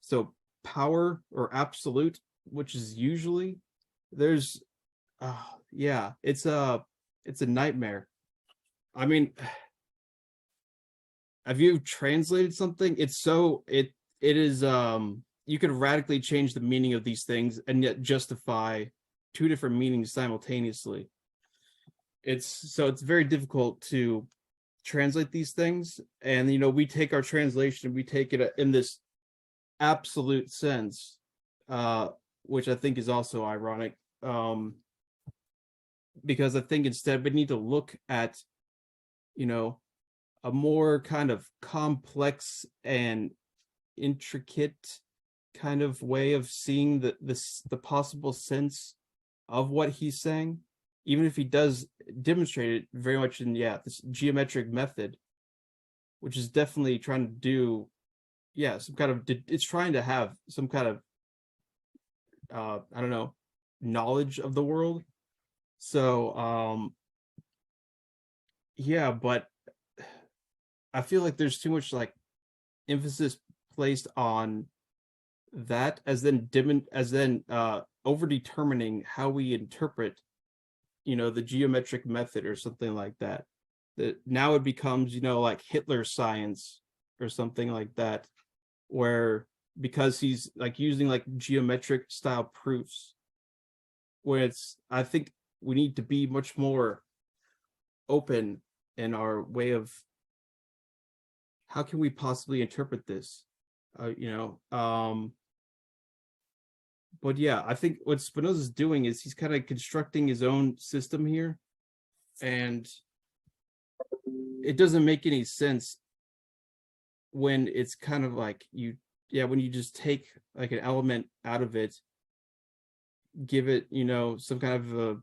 so power or absolute, which is usually there's it's a nightmare. I mean, have you translated something? It's so it is you could radically change the meaning of these things and yet justify two different meanings simultaneously. It's very difficult to translate these things, and we take our translation, we take it in this absolute sense, which I think is also ironic, because I think instead we need to look at a more kind of complex and intricate kind of way of seeing the possible sense of what he's saying, even if he does demonstrate it very much in this geometric method, which is definitely trying to do some kind of, it's trying to have some kind of I don't know, knowledge of the world. So but I feel like there's too much like emphasis placed on that as then over determining how we interpret the geometric method or something like that. That now it becomes like Hitler science or something like that, where because he's like using like geometric style proofs, where I think we need to be much more open in our way of how can we possibly interpret this, but I think what Spinoza's doing is he's kind of constructing his own system here, and it doesn't make any sense when it's kind of like when you just take like an element out of it, give it some kind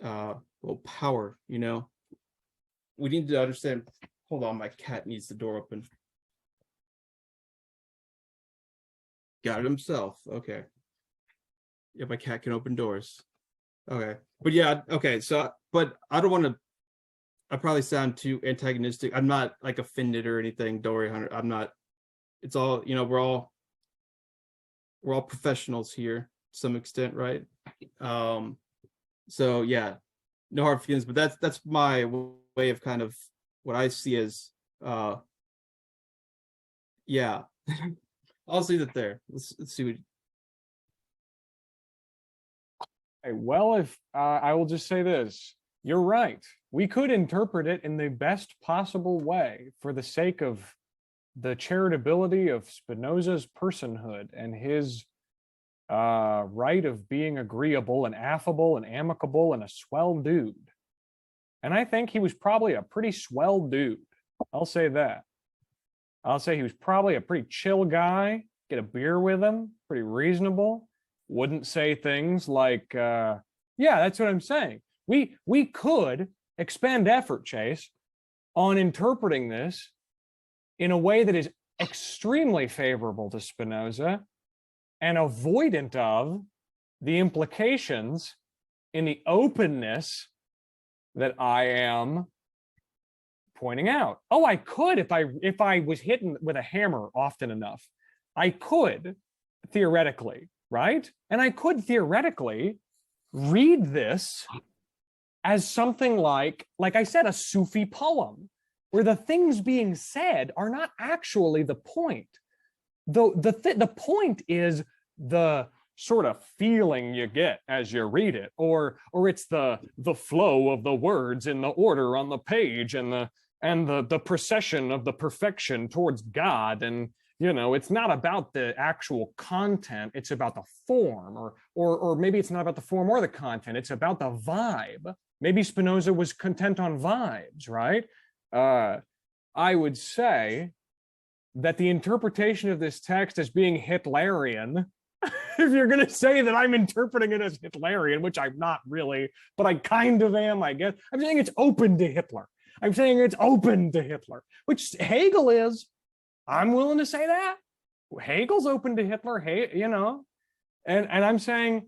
of power. We need to understand. Hold on, my cat needs the door open. Got it himself. Okay. Yeah, my cat can open doors. Okay. But okay. So, but I don't want to, I probably sound too antagonistic. I'm not like offended or anything, Dory Hunter. I'm not. It's all, we're all professionals here to some extent, right? So no hard feelings, but that's my way of kind of what I see as I'll leave it there. Let's see what. Hey, well, if I will just say this, you're right. We could interpret it in the best possible way for the sake of the charitability of Spinoza's personhood and his right of being agreeable and affable and amicable and a swell dude. And I think he was probably a pretty swell dude. I'll say that. I'll say he was probably a pretty chill guy. Get a beer with him, pretty reasonable. Wouldn't say things like, that's what I'm saying. We could expend effort, Chase, on interpreting this in a way that is extremely favorable to Spinoza and avoidant of the implications in the openness that I am pointing out. Oh, I could if I was hit with a hammer often enough. I could theoretically, right? And I could theoretically read this as something like I said, a Sufi poem, where the things being said are not actually the point. The point is the sort of feeling you get as you read it, or it's the flow of the words in the order on the page and the procession of the perfection towards God. And it's not about the actual content, it's about the form, or maybe it's not about the form or the content, it's about the vibe. Maybe Spinoza was content on vibes, right? I would say that the interpretation of this text as being Hitlerian, if you're going to say that I'm interpreting it as Hitlerian, which I'm not really, but I kind of am, I guess. I'm saying it's open to Hitler. I'm saying it's open to Hitler, which Hegel is. I'm willing to say that. Hegel's open to Hitler, and I'm saying,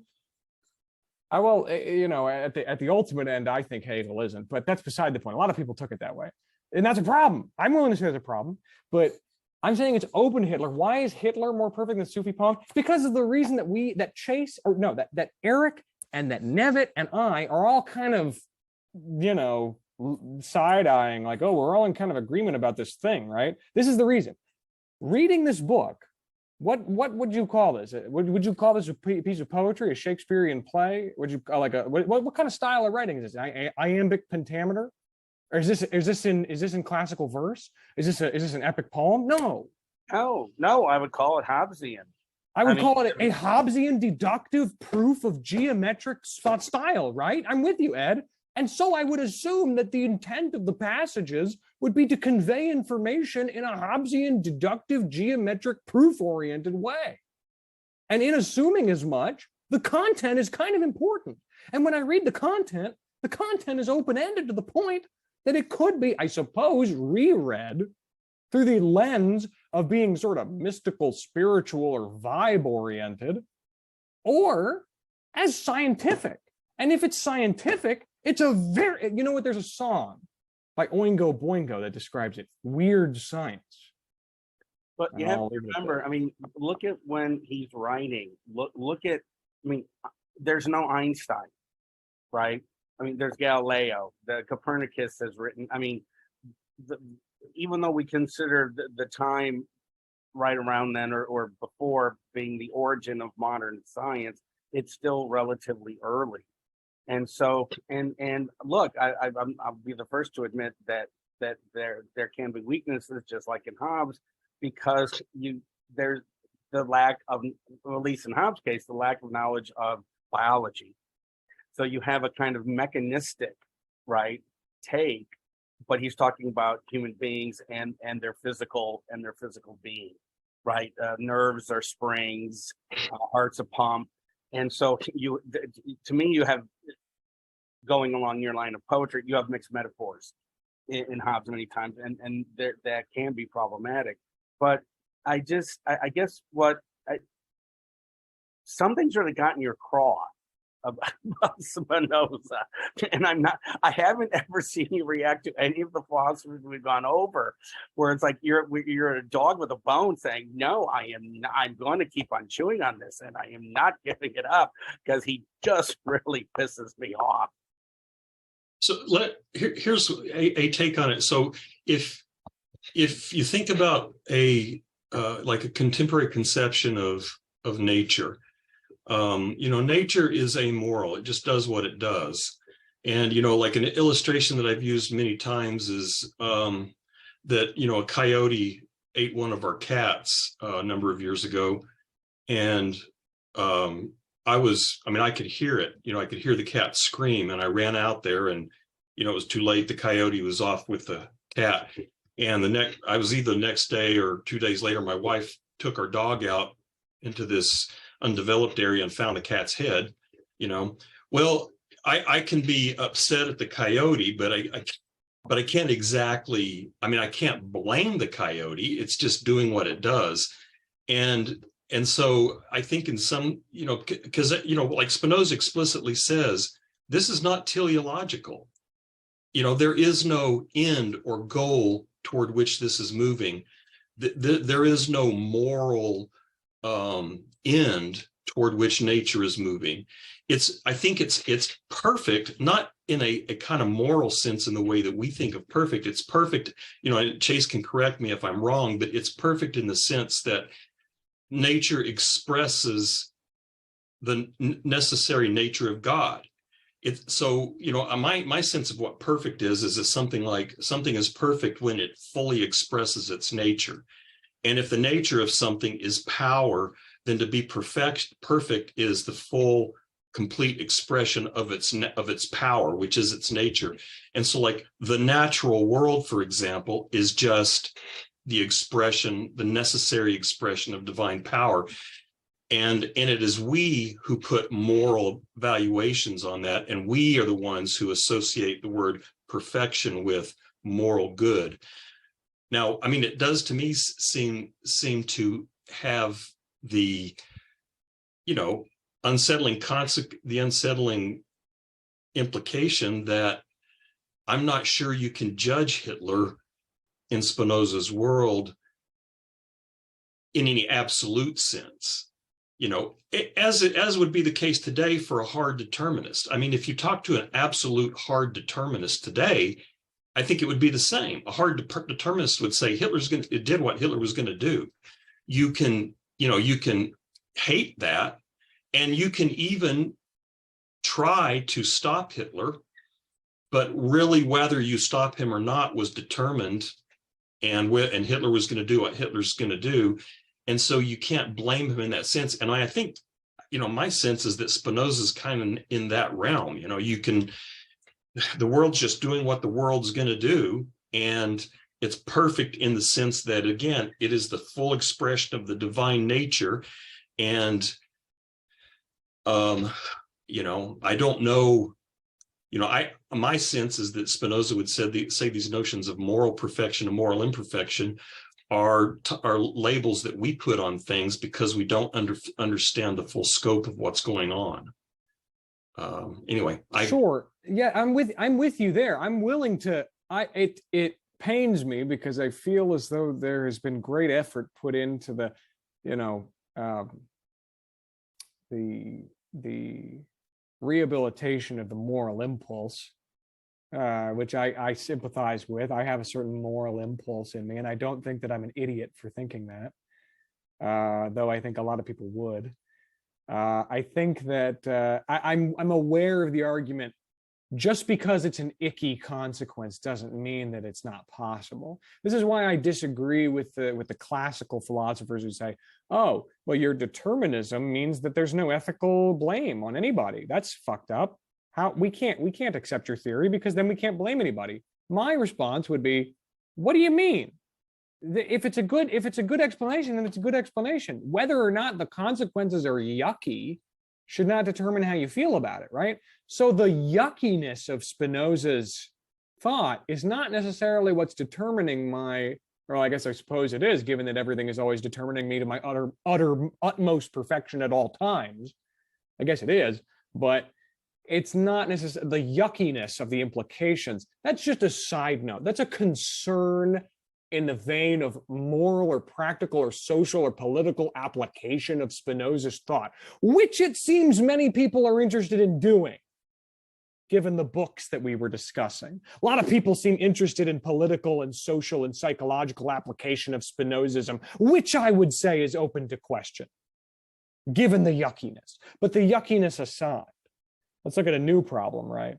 I will, at the ultimate end, I think Hegel isn't, but that's beside the point. A lot of people took it that way, and that's a problem. I'm willing to say that's a problem, but I'm saying it's open to Hitler. Why is Hitler more perfect than Sufi poem? Because of the reason that Eric and that Nevitt and I are all kind of, side-eyeing, like, oh, we're all in kind of agreement about this thing, right? This is the reason. Reading this book, what would you call this? Would you call this a piece of poetry, a Shakespearean play? Would you call like a what kind of style of writing is this? Iambic pentameter? Or is this in classical verse? Is this an epic poem? No. No, I would call it Hobbesian. I would call it a Hobbesian deductive proof of geometric style, right? I'm with you, Ed. And so I would assume that the intent of the passages would be to convey information in a Hobbesian deductive geometric proof-oriented way. And in assuming as much, the content is kind of important. And when I read the content is open-ended to the point that it could be, I suppose, reread through the lens of being sort of mystical, spiritual, or vibe-oriented, or as scientific. And if it's scientific, it's a very, you know what, there's a song by Oingo Boingo that describes it, weird science. But you have to remember, I mean, look at when he's writing, look at, I mean, there's no Einstein, right? I mean, there's Galileo, the Copernicus has written, I mean, even though we consider the time right around then or before being the origin of modern science, it's still relatively early. And so, and look, I'll be the first to admit that there can be weaknesses, just like in Hobbes, because there's the lack of, at least in Hobbes' case, the lack of knowledge of biology. So you have a kind of mechanistic, right, take, but he's talking about human beings and their physical being, right? Nerves are springs, heart's a pump. And so to me, you have, going along your line of poetry, you have mixed metaphors in Hobbes many times, and that can be problematic. But I guess something's really gotten your craw about Spinoza, and I haven't ever seen you react to any of the philosophers we've gone over, where it's like you're a dog with a bone saying, no, I'm going to keep on chewing on this, and I am not giving it up, because he just really pisses me off. So here's a take on it. So if you think about like a contemporary conception of nature, nature is amoral. It just does what it does. And, like an illustration that I've used many times is that, a coyote ate one of our cats a number of years ago. And I could hear it, I could hear the cat scream, and I ran out there, and, it was too late. The coyote was off with the cat. And I was either the next day or 2 days later, my wife took our dog out into this undeveloped area and found the cat's head. Well, I can be upset at the coyote, but I can't exactly, I can't blame the coyote. It's just doing what it does. And so I think in some, because, like Spinoza explicitly says, this is not teleological. There is no end or goal toward which this is moving. There is no moral end toward which nature is moving. I think it's perfect, not in a kind of moral sense in the way that we think of perfect. It's perfect, Chase can correct me if I'm wrong, but it's perfect in the sense that nature expresses the necessary nature of God. So, my sense of what perfect is something is perfect when it fully expresses its nature. And if the nature of something is power, then to be perfect is the full, complete expression of its power, which is its nature. And so, like the natural world, for example, is just the necessary expression of divine power. And it is we who put moral valuations on that, and we are the ones who associate the word perfection with moral good. Now, it does to me seem to have the, unsettling implication that I'm not sure you can judge Hitler in Spinoza's world in any absolute sense. as would be the case today for a hard determinist. I mean, if you talk to an absolute hard determinist today, I think it would be the same. A hard determinist would say it did what Hitler was going to do. You can hate that, and you can even try to stop Hitler, but really whether you stop him or not was determined, and Hitler was going to do what Hitler's going to do. And so you can't blame him in that sense. And I think, my sense is that Spinoza's kind of in that realm. The world's just doing what the world's going to do. And it's perfect in the sense that, again, it is the full expression of the divine nature. And, I don't know, my sense is that Spinoza would say these notions of moral perfection and moral imperfection are labels that we put on things because we don't understand the full scope of what's going on. Anyway, sure. Yeah, I'm with you there. I'm willing to. It pains me because I feel as though there has been great effort put into the rehabilitation of the moral impulse, which I sympathize with. I have a certain moral impulse in me, and I don't think that I'm an idiot for thinking that, though I think a lot of people would. I think that I'm aware of the argument. Just because it's an icky consequence doesn't mean that it's not possible. This is why I disagree with the classical philosophers who say, oh, well, your determinism means that there's no ethical blame on anybody. That's fucked up. How we can't accept your theory because then we can't blame anybody. My response would be, what do you mean? If it's a good explanation, then it's a good explanation. Whether or not the consequences are yucky should not determine how you feel about it, right? So the yuckiness of Spinoza's thought is not necessarily what's determining or I guess I suppose it is, given that everything is always determining me to my utmost perfection at all times. I guess it is, but it's not necessarily the yuckiness of the implications. That's just a side note. That's a concern in the vein of moral or practical or social or political application of Spinoza's thought, which it seems many people are interested in doing, given the books that we were discussing. A lot of people seem interested in political and social and psychological application of Spinozism, which I would say is open to question, given the yuckiness. But the yuckiness aside, let's look at a new problem, right?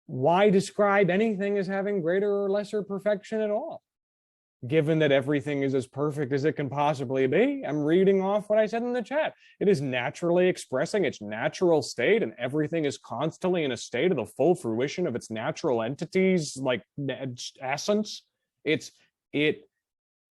Why describe anything as having greater or lesser perfection at all? Given that everything is as perfect as it can possibly be. I'm reading off what I said in the chat. It is naturally expressing its natural state, and everything is constantly in a state of the full fruition of its natural entities, like essence.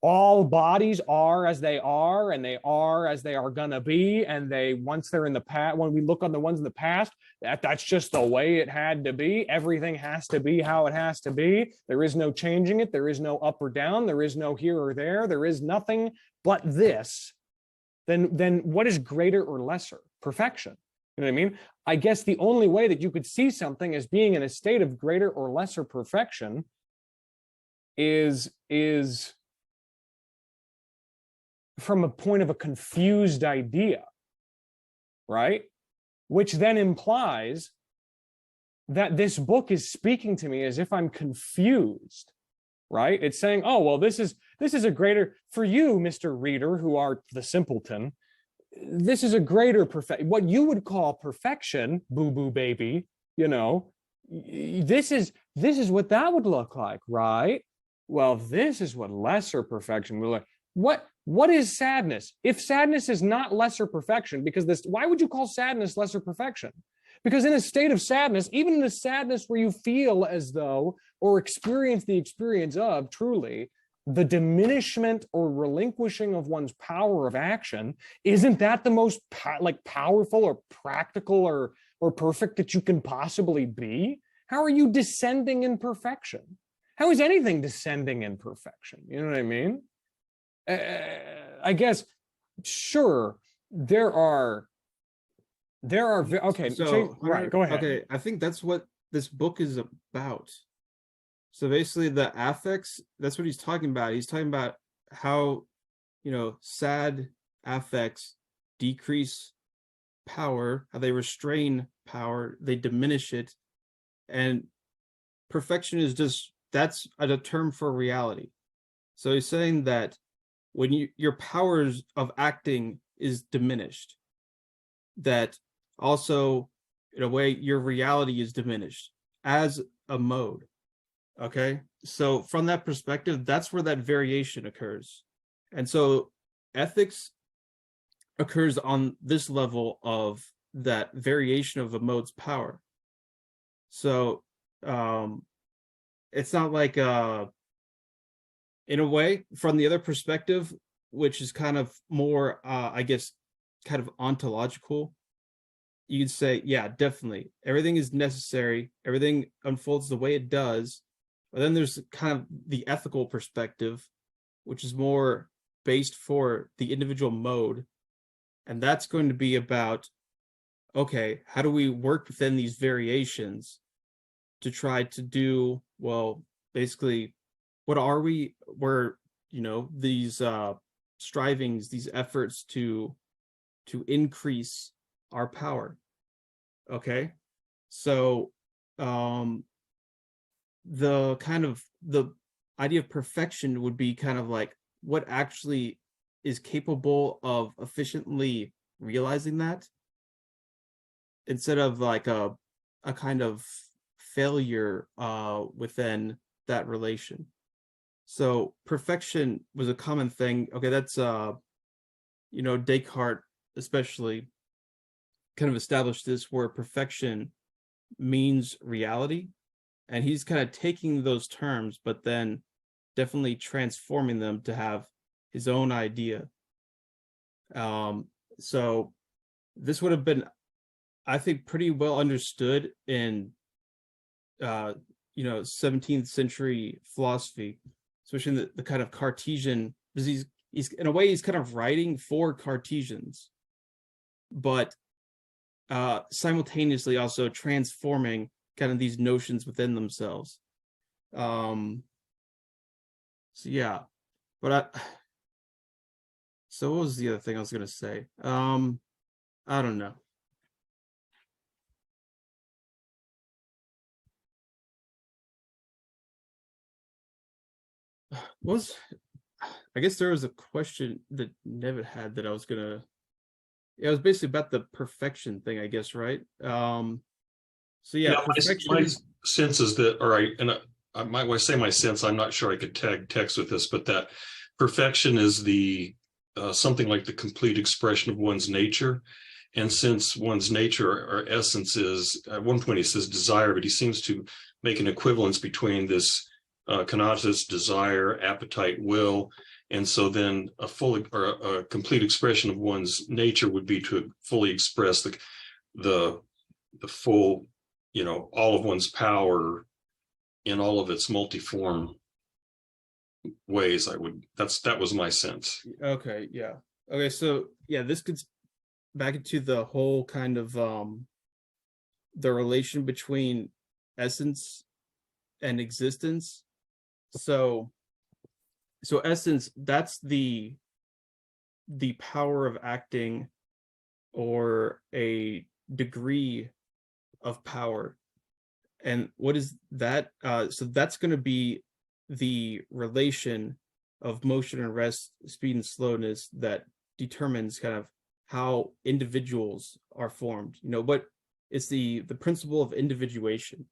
All bodies are as they are, and they are as they are gonna be, and once they're in the past, when we look on the ones in the past, that's just the way it had to be. Everything has to be how it has to be. There is no changing it. There is no up or down. There is no here or there. There is nothing but this. Then what is greater or lesser? Perfection. You know what I mean? I guess the only way that you could see something as being in a state of greater or lesser perfection is from a point of a confused idea, right? Which then implies that this book is speaking to me as if I'm confused, right? It's saying, oh, well, this is a greater, for you, Mr. Reader, who are the simpleton, this is a greater perfection. What you would call perfection, boo-boo baby, this is what that would look like, right? Well, this is what lesser perfection would look like. What is sadness? If sadness is not lesser perfection, why would you call sadness lesser perfection? Because in a state of sadness, even in a sadness where you feel as though, or experience the experience of truly, the diminishment or relinquishing of one's power of action, isn't that the most powerful or practical or perfect that you can possibly be? How are you descending in perfection? How is anything descending in perfection? You know what I mean? I guess, sure, there are okay. So right, go ahead. Okay, I think that's what this book is about. So basically, the affects, that's what he's talking about. He's talking about how, sad affects decrease power, how they restrain power, they diminish it. And perfection is just, that's a term for reality. So he's saying that when your powers of acting is diminished, that also in a way your reality is diminished as a mode. Okay, so from that perspective, that's where that variation occurs. And so ethics occurs on this level of that variation of a mode's power. So it's not like in a way, from the other perspective, which is kind of more I guess kind of ontological, you'd say, yeah, definitely everything is necessary, everything unfolds the way it does. But then there's kind of the ethical perspective, which is more based for the individual mode. And that's going to be about, okay, how do we work within these variations to try to do, well, basically, what are we, where, these strivings, these efforts to increase our power. Okay. So the kind of the idea of perfection would be kind of like what actually is capable of efficiently realizing that, instead of like a kind of failure within that relation. So perfection was a common thing. Okay, that's Descartes especially kind of established this, where perfection means reality, and he's kind of taking those terms but then definitely transforming them to have his own idea. So this would have been, I think, pretty well understood in 17th century philosophy, especially in the kind of Cartesian, because he's in a way he's kind of writing for Cartesians, but simultaneously also transforming kind of these notions within themselves. So yeah, but so what was the other thing I was gonna say? I don't know. I guess there was a question that Nevin had that I was gonna. Yeah, it was basically about the perfection thing, I guess, right? So yeah, perfection. My sense is that, I might say my sense, I'm not sure I could tag text with this, but that perfection is the something like the complete expression of one's nature. And since one's nature or essence is, at one point he says desire, but he seems to make an equivalence between this conatus, desire, appetite, will. And so then a full or a complete expression of one's nature would be to fully express the full, all of one's power in all of its multiform ways. That was my sense. Okay, yeah. Okay, so yeah, this gets back into the whole kind of the relation between essence and existence. So essence, that's the power of acting, or a degree of power. And what is that? So that's going to be the relation of motion and rest, speed and slowness, that determines kind of how individuals are formed. What is the principle of individuation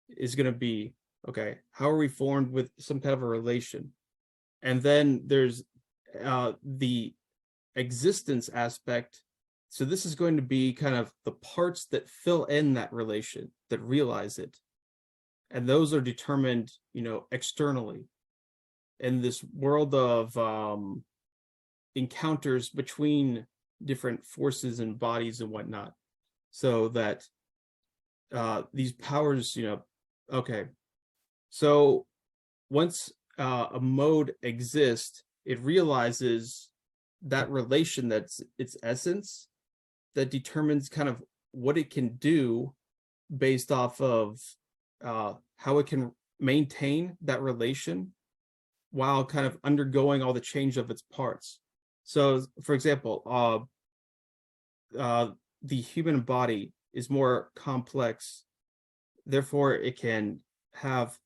is going to be, okay, how are we formed with some kind of a relation? And then there's the existence aspect. So this is going to be kind of the parts that fill in that relation, that realize it. And those are determined, externally in this world of encounters between different forces and bodies and whatnot. So that these powers, okay. So once a mode exists, it realizes that relation, that's its essence, that determines kind of what it can do based off of how it can maintain that relation while kind of undergoing all the change of its parts. So, for example, the human body is more complex, therefore it can have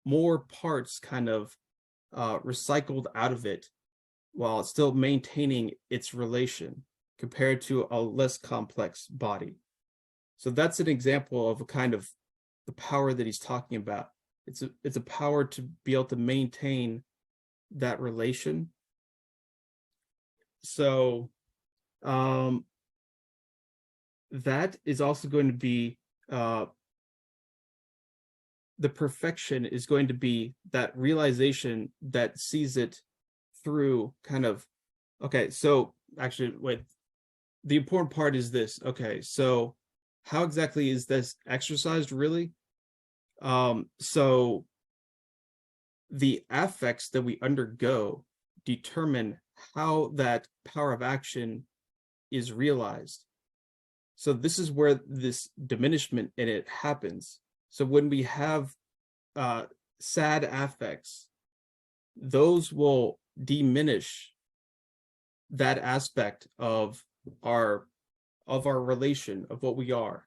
more parts kind of recycled out of it while it's still maintaining its relation compared to a less complex body. So that's an example of a kind of the power that he's talking about. It's a power to be able to maintain that relation. So that is also going to be the perfection is going to be that realization that sees it through kind of, okay, so actually, wait, the important part is this. Okay, so how exactly is this exercised really? So the affects that we undergo determine how that power of action is realized. So this is where this diminishment in it happens. So when we have sad affects, those will diminish that aspect of our relation, of what we are.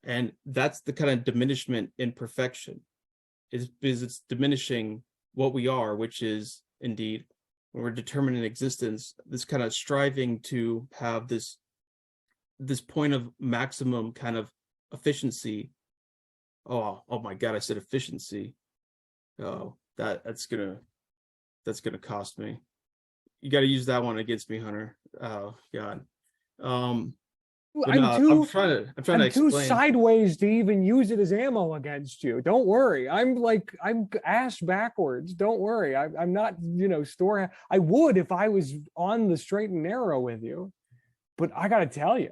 And that's the kind of diminishment in perfection, is it's diminishing what we are, which is indeed, when we're determining existence, this kind of striving to have this point of maximum kind of efficiency. Oh my God, I said efficiency. Oh, that's gonna cost me. You got to use that one against me, Hunter. Oh God. But no, I'm trying to I'm too explain. sideways to even use it as ammo against you. Don't worry. I'm ass backwards. Don't worry. I'm not, store. I would if I was on the straight and narrow with you, but I got to tell you,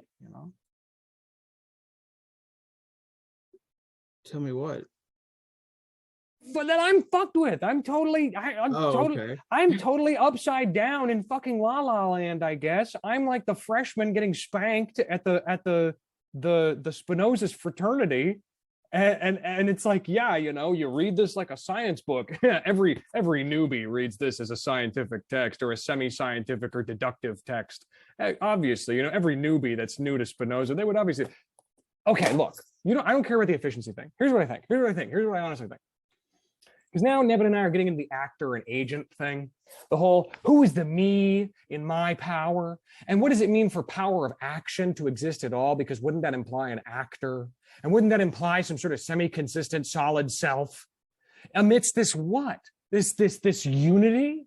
Tell me what. But that I'm fucked with. I'm totally, Okay. I'm totally upside down in fucking La La Land, I guess. I'm like the freshman getting spanked at the Spinoza's fraternity. And it's like, yeah, you read this like a science book. every newbie reads this as a scientific text or a semi-scientific or deductive text. Obviously, every newbie that's new to Spinoza, they would obviously, okay, look, I don't care about the efficiency thing. Here's what I think. Here's what I honestly think. Because now Nevin and I are getting into the actor and agent thing. The whole, who is the me in my power? And what does it mean for power of action to exist at all? Because wouldn't that imply an actor? And wouldn't that imply some sort of semi-consistent solid self? Amidst this what? This unity?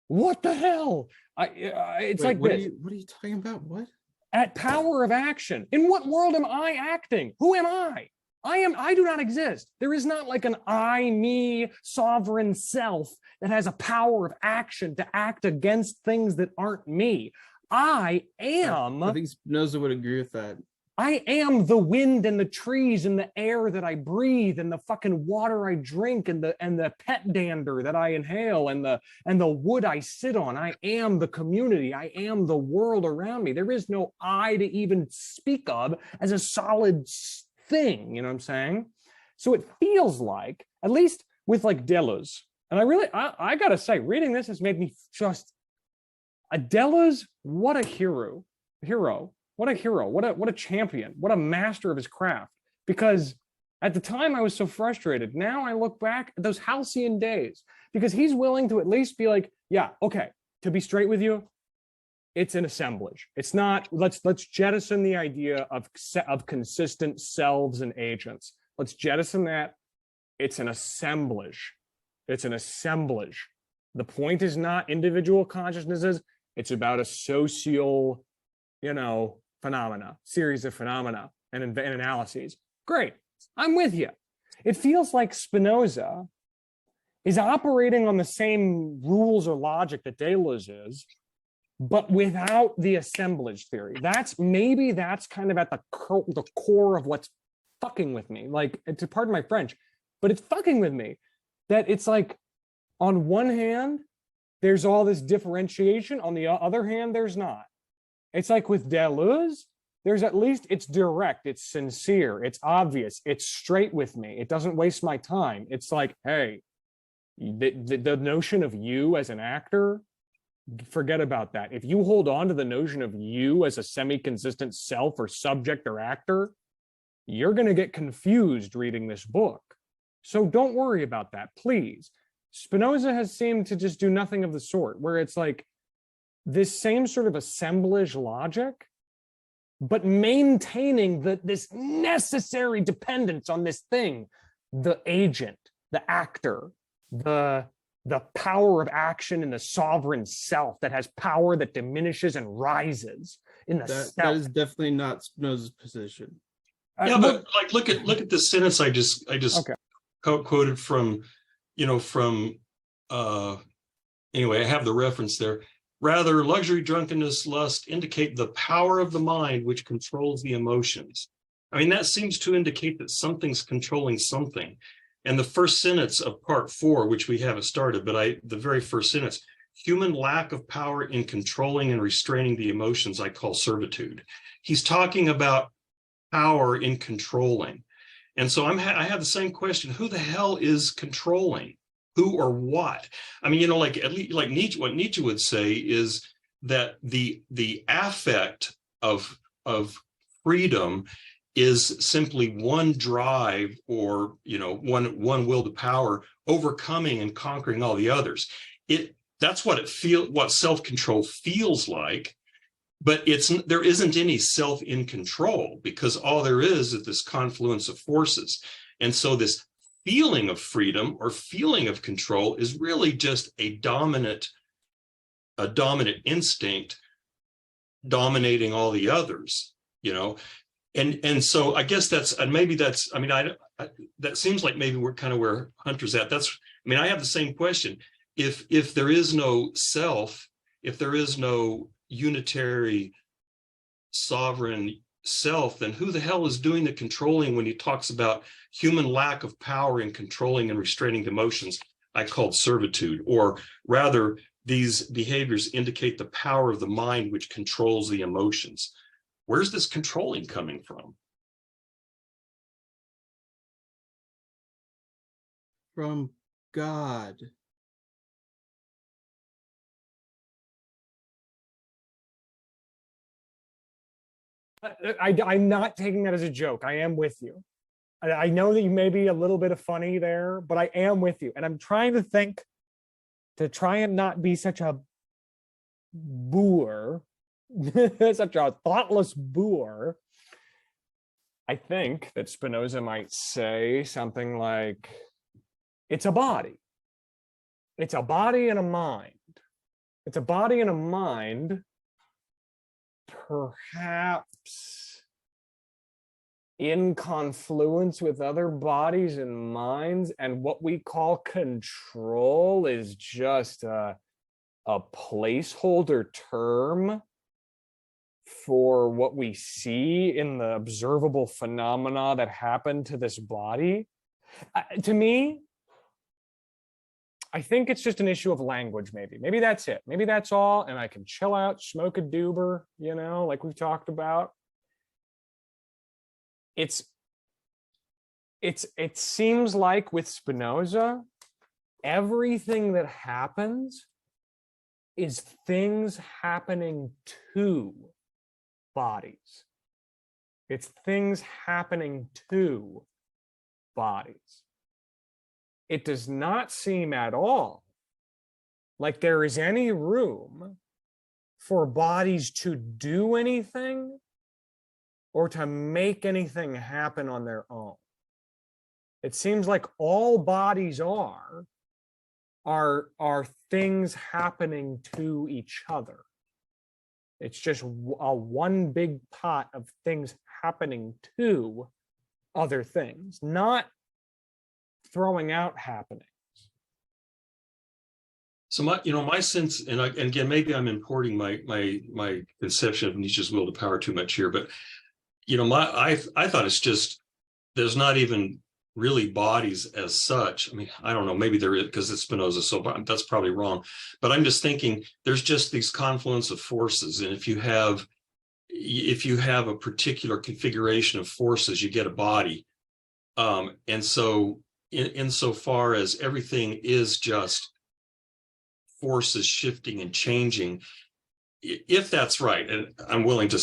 What the hell? It's Wait, like what this. What are you talking about? What? At power of action. In what world am I acting? Who am I? I do not exist. There is not like an I, me, sovereign self that has a power of action to act against things that aren't me. I think Spinoza would agree with that. I am the wind and the trees and the air that I breathe and the fucking water I drink and the pet dander that I inhale and the wood I sit on. I am the community. I am the world around me. There is no I to even speak of as a solid thing, you know what I'm saying? So it feels like, at least with like Deleuze, and I gotta say, reading this has made me just, Deleuze, what a hero, what a champion, what a master of his craft. Because at the time I was so frustrated. Now I look back at those halcyon days, because he's willing to at least be like, yeah, okay, to be straight with you, it's an assemblage. It's not, let's jettison the idea of consistent selves and agents. Let's jettison that. It's an assemblage. It's an assemblage. The point is not individual consciousnesses. It's about a social, phenomena, series of phenomena and analyses. Great. I'm with you. It feels like Spinoza is operating on the same rules or logic that Deleuze is, but without the assemblage theory. That's kind of at the core of what's fucking with me. Like, to pardon my French, but it's fucking with me that it's like, on one hand, there's all this differentiation. On the other hand, there's not. It's like with Deleuze, there's at least, it's direct, it's sincere, it's obvious, it's straight with me. It doesn't waste my time. It's like, hey, the notion of you as an actor, Forget about that. If you hold on to the notion of you as a semi-consistent self or subject or actor, you're going to get confused reading this book. So don't worry about that, please. Spinoza has seemed to just do nothing of the sort, where it's like this same sort of assemblage logic, but maintaining this necessary dependence on this thing, the agent, the actor, the power of action in the sovereign self that has power that diminishes and rises in the That self. is definitely not Spinoza's position. Yeah, but like look at this sentence I just Okay. quoted from, anyway, I have the reference there. Rather, luxury, drunkenness, lust indicate the power of the mind which controls the emotions. I mean, that seems to indicate that something's controlling something. And the first sentence of part 4, which we haven't started, but the very first sentence, human lack of power in controlling and restraining the emotions I call servitude. He's talking about power in controlling. And so I have the same question: who the hell is controlling? Who or what? I mean, like at least like Nietzsche, what Nietzsche would say is that the affect of freedom is simply one drive, or one will to power overcoming and conquering all the others. That's what self-control feels like. But there isn't any self in control, because all there is this confluence of forces. And so this feeling of freedom or feeling of control is really just a dominant instinct dominating all the others, And so I guess that seems like maybe we're kind of where Hunter's at. I have the same question. If there is no self, if there is no unitary sovereign self, then who the hell is doing the controlling when he talks about human lack of power in controlling and restraining the emotions I called servitude? Or rather, these behaviors indicate the power of the mind which controls the emotions. Where's this controlling coming from? From God. I'm not taking that as a joke. I am with you. I know that you may be a little bit of funny there, but I am with you. And I'm trying to think to try and not be such a boor, such a thoughtless boor. I think that Spinoza might say something like, it's a body. It's a body and a mind. It's a body and a mind, perhaps in confluence with other bodies and minds, and what we call control is just a placeholder term for what we see in the observable phenomena that happen to this body. To me, I think it's just an issue of language, maybe. Maybe that's it. Maybe that's all, and I can chill out, smoke a doober, like we've talked about. It seems like with Spinoza, everything that happens is things happening to bodies. It's things happening to bodies. It does not seem at all like there is any room for bodies to do anything or to make anything happen on their own. It seems like all bodies are things happening to each other. It's just one big pot of things happening to other things, not throwing out happenings. So my sense, and again, maybe I'm importing my conception of Nietzsche's will to power too much here, but I thought it's just, there's not even really bodies as such. I don't know, maybe there is, because it's Spinoza, so that's probably wrong. But I'm just thinking there's just these confluence of forces, and if you have a particular configuration of forces, you get a body. And so insofar as everything is just force is shifting and changing, if that's right, and I'm willing to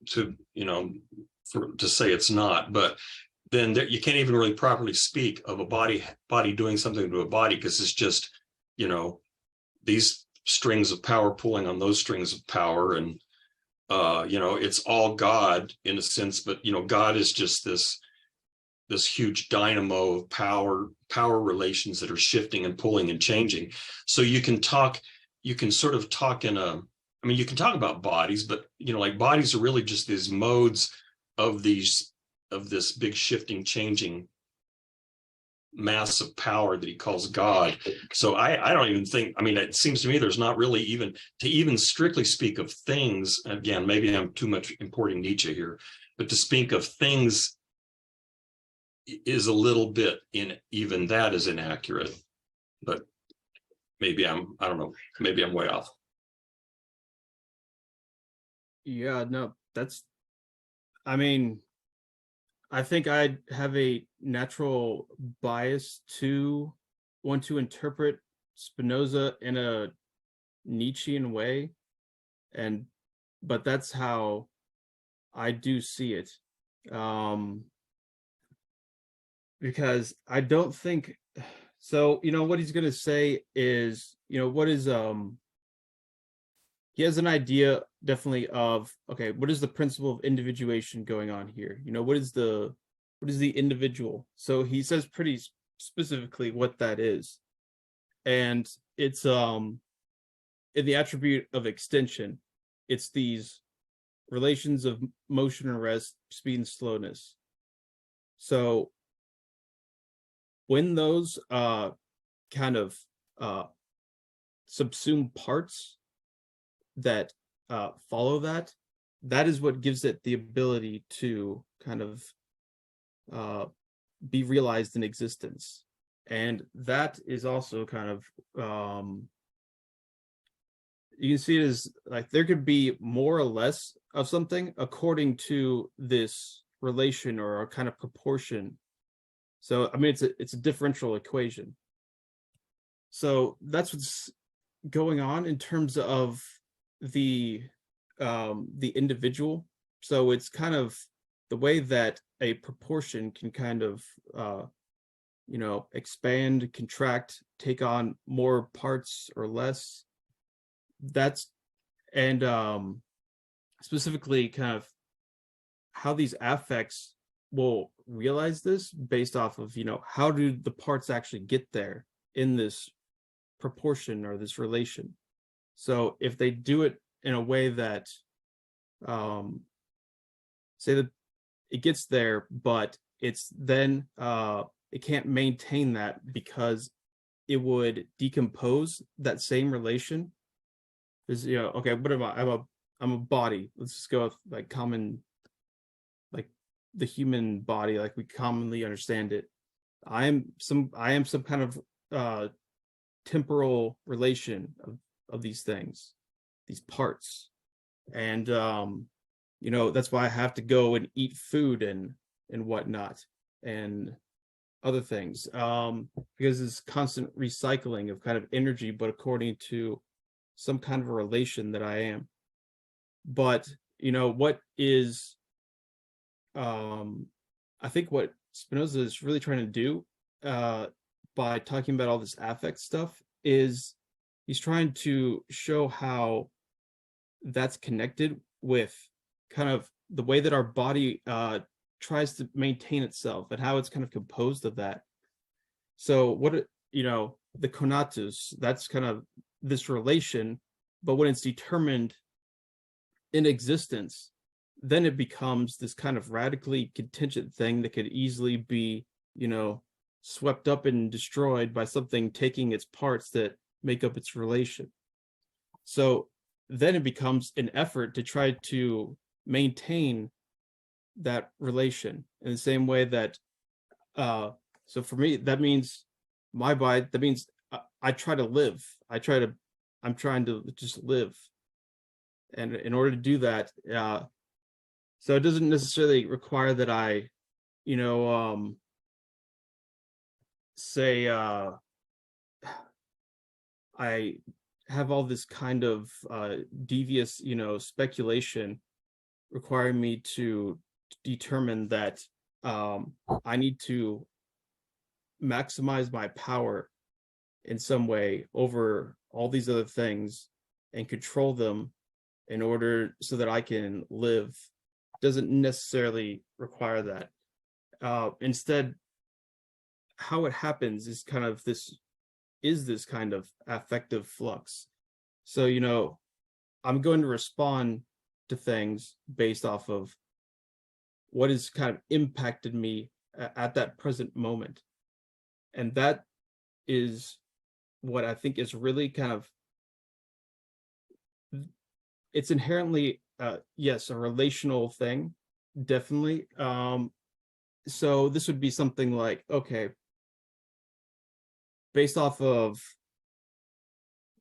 to say it's not, but then you can't even really properly speak of a body doing something to a body, because it's just, these strings of power pulling on those strings of power, and it's all God in a sense, but God is just this huge dynamo of power relations that are shifting and pulling and changing. So you can sort of talk you can talk about bodies, but like bodies are really just these modes of this big shifting, changing mass of power that he calls God. So I don't even think, it seems to me there's not really even strictly speak of things. Again, maybe I'm too much importing Nietzsche here, but to speak of things is a little bit even that is inaccurate. But maybe I don't know, maybe I'm way off. Yeah, no, I think I'd have a natural bias to want to interpret Spinoza in a Nietzschean way, but that's how I do see it. Because I don't think so. What he's going to say is, what is he has an idea definitely of, okay, what is the principle of individuation going on here? What is the individual? So he says pretty specifically what that is, and it's in the attribute of extension. It's these relations of motion and rest, speed and slowness. So when those kind of subsume parts that follow that is what gives it the ability to kind of be realized in existence. And that is also kind of you can see it as like there could be more or less of something according to this relation or a kind of proportion. So it's a differential equation. So that's what's going on in terms of the individual. So it's kind of the way that a proportion can kind of expand, contract, take on more parts or less. And specifically kind of how these affects will realize this based off of how do the parts actually get there in this proportion or this relation. So if they do it in a way that say that it gets there, but it's then it can't maintain that because it would decompose that same relation. Because okay, what am I? I'm a body. Let's just go with like common, like the human body, like we commonly understand it. I am some kind of temporal relation of these things, these parts. And that's why I have to go and eat food and whatnot and other things, because it's constant recycling of kind of energy, but according to some kind of a relation that I am. But what is I think what Spinoza is really trying to do by talking about all this affect stuff is he's trying to show how that's connected with kind of the way that our body tries to maintain itself and how it's kind of composed of that. So what the conatus, that's kind of this relation, but when it's determined in existence, then it becomes this kind of radically contingent thing that could easily be swept up and destroyed by something taking its parts that make up its relation. So then it becomes an effort to try to maintain that relation in the same way that so for me that means my body, that means I try to live. I'm trying to just live. And in order to do that, so it doesn't necessarily require that I, say I have all this kind of devious, speculation requiring me to determine that I need to maximize my power in some way over all these other things and control them in order so that I can live doesn't necessarily require that. Instead, how it happens is this kind of affective flux. So, I'm going to respond to things based off of what has kind of impacted me at that present moment. And that is what I think is really kind of, it's inherently, yes, a relational thing, definitely. So this would be something like, okay, based off of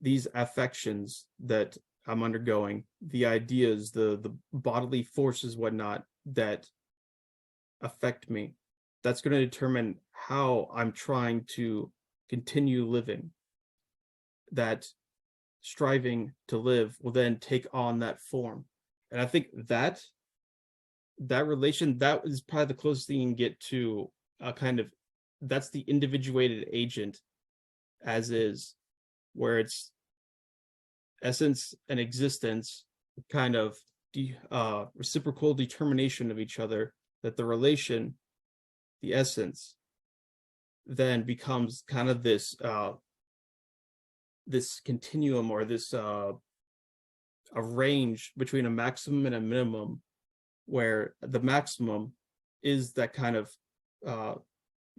these affections that I'm undergoing, the ideas, the bodily forces, whatnot, that affect me, that's going to determine how I'm trying to continue living. That striving to live will then take on that form. And I think that relation, that is probably the closest thing you can get to a kind of, that's the individuated agent as is, where it's essence and existence kind of reciprocal determination of each other, that the relation, the essence, then becomes kind of this this continuum, or this a range between a maximum and a minimum, where the maximum is that kind of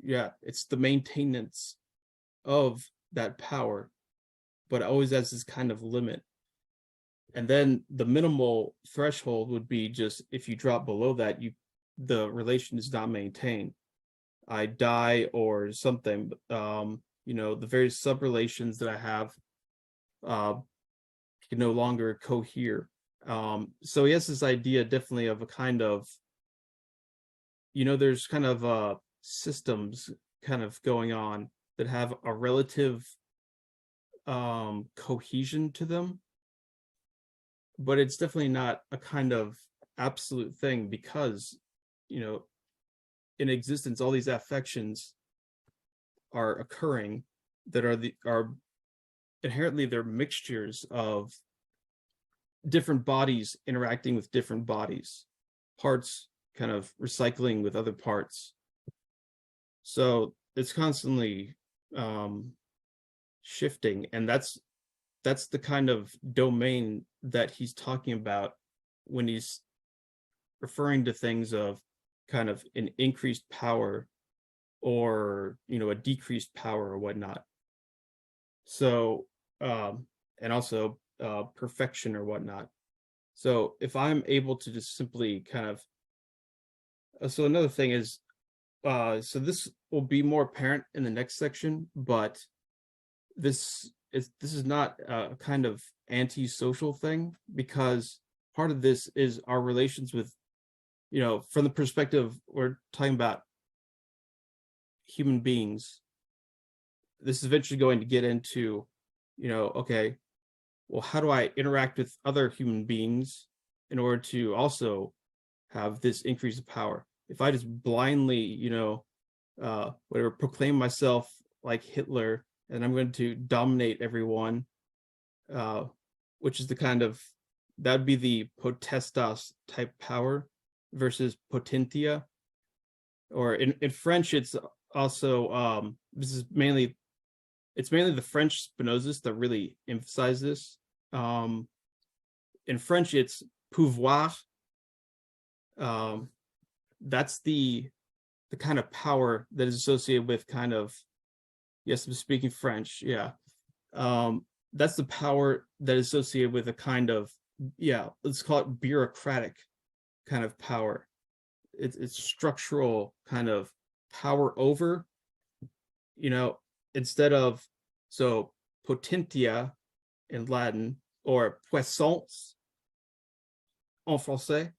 it's the maintenance of that power, but always has this kind of limit. And then the minimal threshold would be just, if you drop below that, the relation is not maintained. I die or something. The various sub-relations that I have can no longer cohere. So he has this idea definitely of a kind of, there's kind of systems kind of going on that have a relative cohesion to them, but it's definitely not a kind of absolute thing, because in existence all these affections are occurring that are inherently, they're mixtures of different bodies interacting with different bodies, parts kind of recycling with other parts. So it's constantly shifting, and that's the kind of domain that he's talking about when he's referring to things of kind of an increased power or a decreased power or whatnot. So and also perfection or whatnot. So if I'm able to just simply kind of so another thing is so this will be more apparent in the next section, but this is not a kind of anti-social thing, because part of this is our relations with, from the perspective we're talking about human beings. This is eventually going to get into, okay, well, how do I interact with other human beings in order to also have this increase of power? If I just blindly, whatever, proclaim myself like Hitler, and I'm going to dominate everyone, which is the kind of, that would be the potestas type power versus potentia. Or in French, it's also, it's mainly the French Spinozas that really emphasize this. In French, it's pouvoir. That's the kind of power that is associated with kind of, yes, I'm speaking French, yeah. That's the power that is associated with a kind of, let's call it bureaucratic kind of power. It's structural kind of power over, instead of, so potentia in Latin, or puissance en français,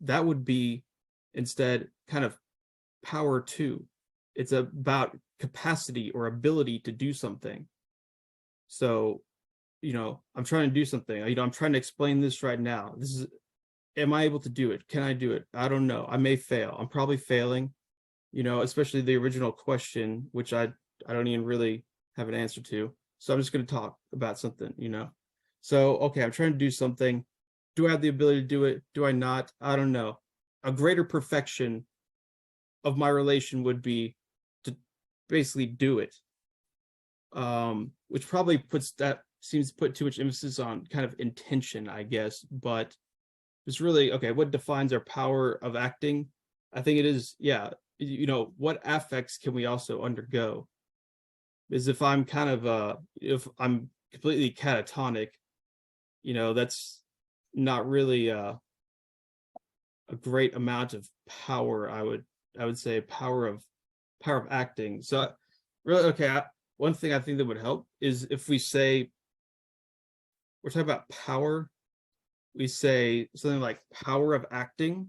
that would be instead kind of power to. It's about capacity or ability to do something. So, I'm trying to do something, I'm trying to explain this right now. Am I able to do it? Can I do it? I don't know. I may fail. I'm probably failing, especially the original question, which I don't even really have an answer to. So I'm just going to talk about something, So, okay, I'm trying to do something. Do I have the ability to do it? Do I not? I don't know. A greater perfection of my relation would be to basically do it. Which probably seems to put too much emphasis on kind of intention, I guess, but it's really, okay, what defines our power of acting? I think it is, yeah, what affects can we also undergo? Is if I'm if I'm completely catatonic, that's not really a great amount of power. I would say power of acting. So really, okay, one thing I think that would help is if we say we're talking about power, we say something like power of acting,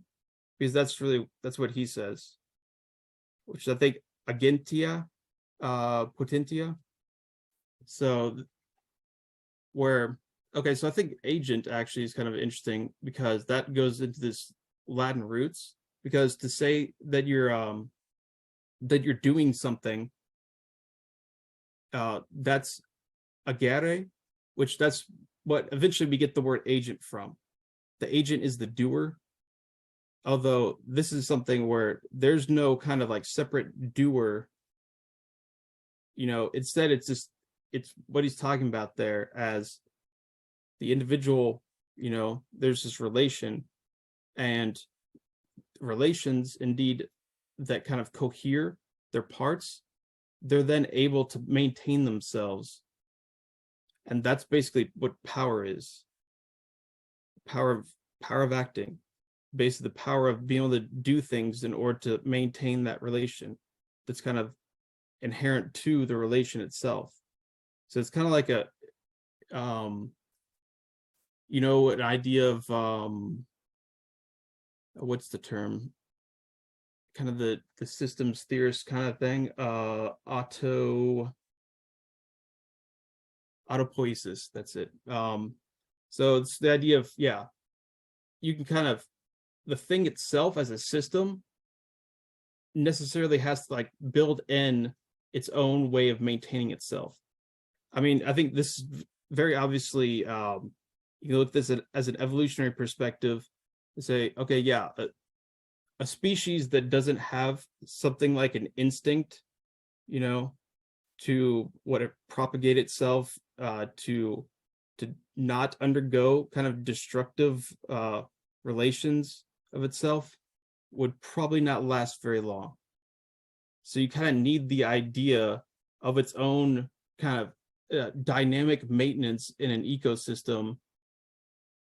because that's what he says, which I think agentia, potentia. So so I think agent actually is kind of interesting because that goes into this Latin roots, because to say that you're doing something, that's agere, which that's what eventually we get the word agent from. The agent is the doer, although this is something where there's no kind of like separate doer. Instead it's what he's talking about there as the individual. There's this relation, and relations indeed that kind of cohere their parts, they're then able to maintain themselves. And that's basically what power is. Power of acting, basically the power of being able to do things in order to maintain that relation that's kind of inherent to the relation itself. So it's kind of like an idea of what's the term, kind of the systems theorist kind of thing, autopoiesis, that's it. So it's the idea of, yeah, you can kind of, the thing itself as a system necessarily has to like build in its own way of maintaining itself. I mean, I think this is very obviously, you can look at this as an evolutionary perspective and say, okay, yeah, a species that doesn't have something like an instinct, to propagate itself, to not undergo kind of destructive relations of itself, would probably not last very long. So you kind of need the idea of its own kind of dynamic maintenance in an ecosystem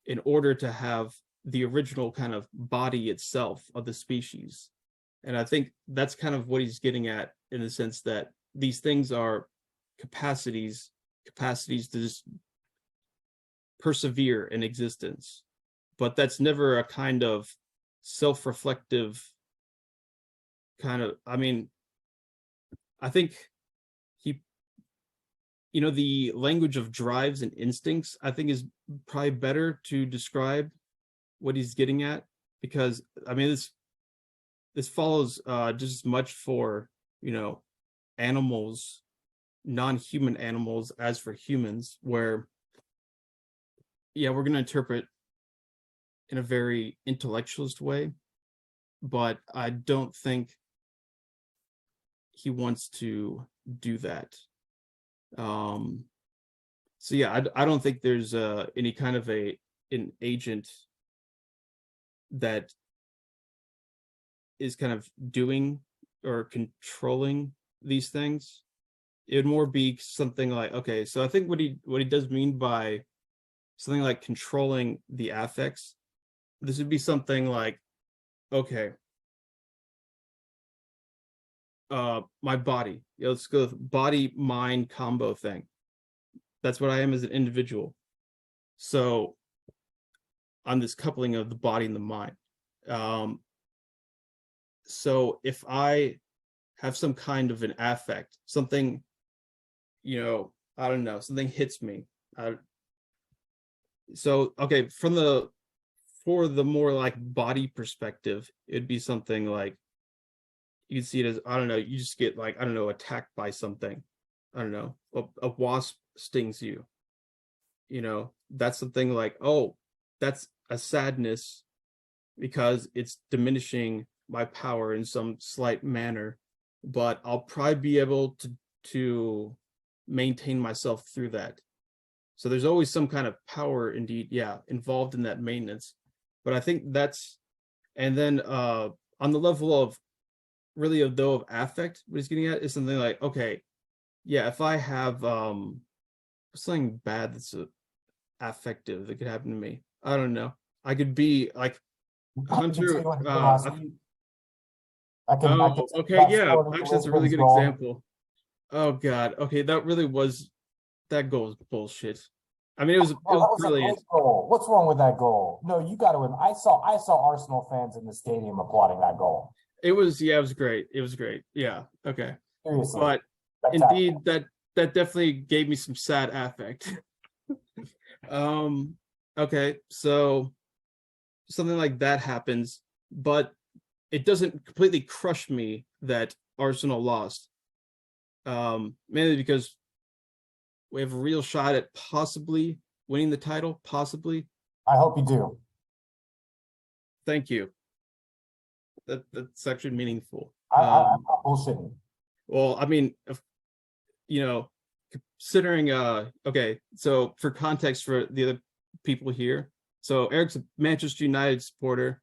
in order to have the original kind of body itself of the species. And I think that's kind of what he's getting at, in the sense that these things are capacities to just persevere in existence. But that's never a kind of self-reflective kind of, I mean, I think the language of drives and instincts, I think, is probably better to describe what he's getting at, because I mean, this follows just as much for animals, non-human animals, as for humans, where we're going to interpret in a very intellectualist way, but I don't think he wants to do that. So yeah, I don't think there's any kind of an agent that is kind of doing or controlling these things. It would more be something like, okay, so I think what he does mean by something like controlling the affects, this would be something like, okay, my body, let's go with body mind combo thing. That's what I am as an individual. So on this coupling of the body and the mind, so if I have some kind of an affect, something, I don't know, something hits me. So okay, for the more like body perspective, it'd be something like you can see it as, I don't know, you just get like, I don't know, attacked by something. I don't know, a wasp stings you. You know, that's something like, oh, that's a sadness because it's diminishing my power in some slight manner, but I'll probably be able to maintain myself through that. So there's always some kind of power indeed, yeah, involved in that maintenance. But I think that's, and then on the level of really of affect, what he's getting at is something like, okay, yeah, if I have something bad that's affective that could happen to me, I don't know. I could be like Hunter. Oh, okay, yeah. Actually, that's a really good example. Oh God. Okay, that really was, that goal was bullshit. I mean, it was brilliant. A great goal. What's wrong with that goal? No, you got to win. I saw Arsenal fans in the stadium applauding that goal. It was, yeah, it was great. It was great. Yeah. Okay. Seriously. But indeed, that definitely gave me some sad affect. Okay, so something like that happens, but it doesn't completely crush me that Arsenal lost. Mainly because we have a real shot at possibly winning the title, possibly. I hope you do. Thank you. That's actually meaningful. I'm not bullshitting. Well, I mean, you know, considering okay, so for context for the other people here, so Eric's a Manchester United supporter.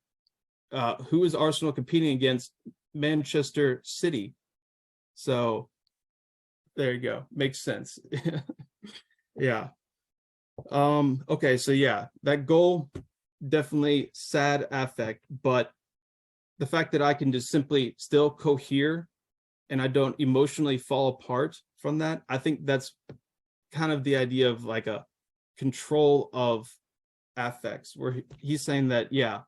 Who is Arsenal competing against? Manchester City. So there you go. Makes sense. Yeah. Okay, so yeah, that goal, definitely sad affect, but the fact that I can just simply still cohere and I don't emotionally fall apart from that, I think that's kind of the idea of like a control of affects, where he's saying that, yeah,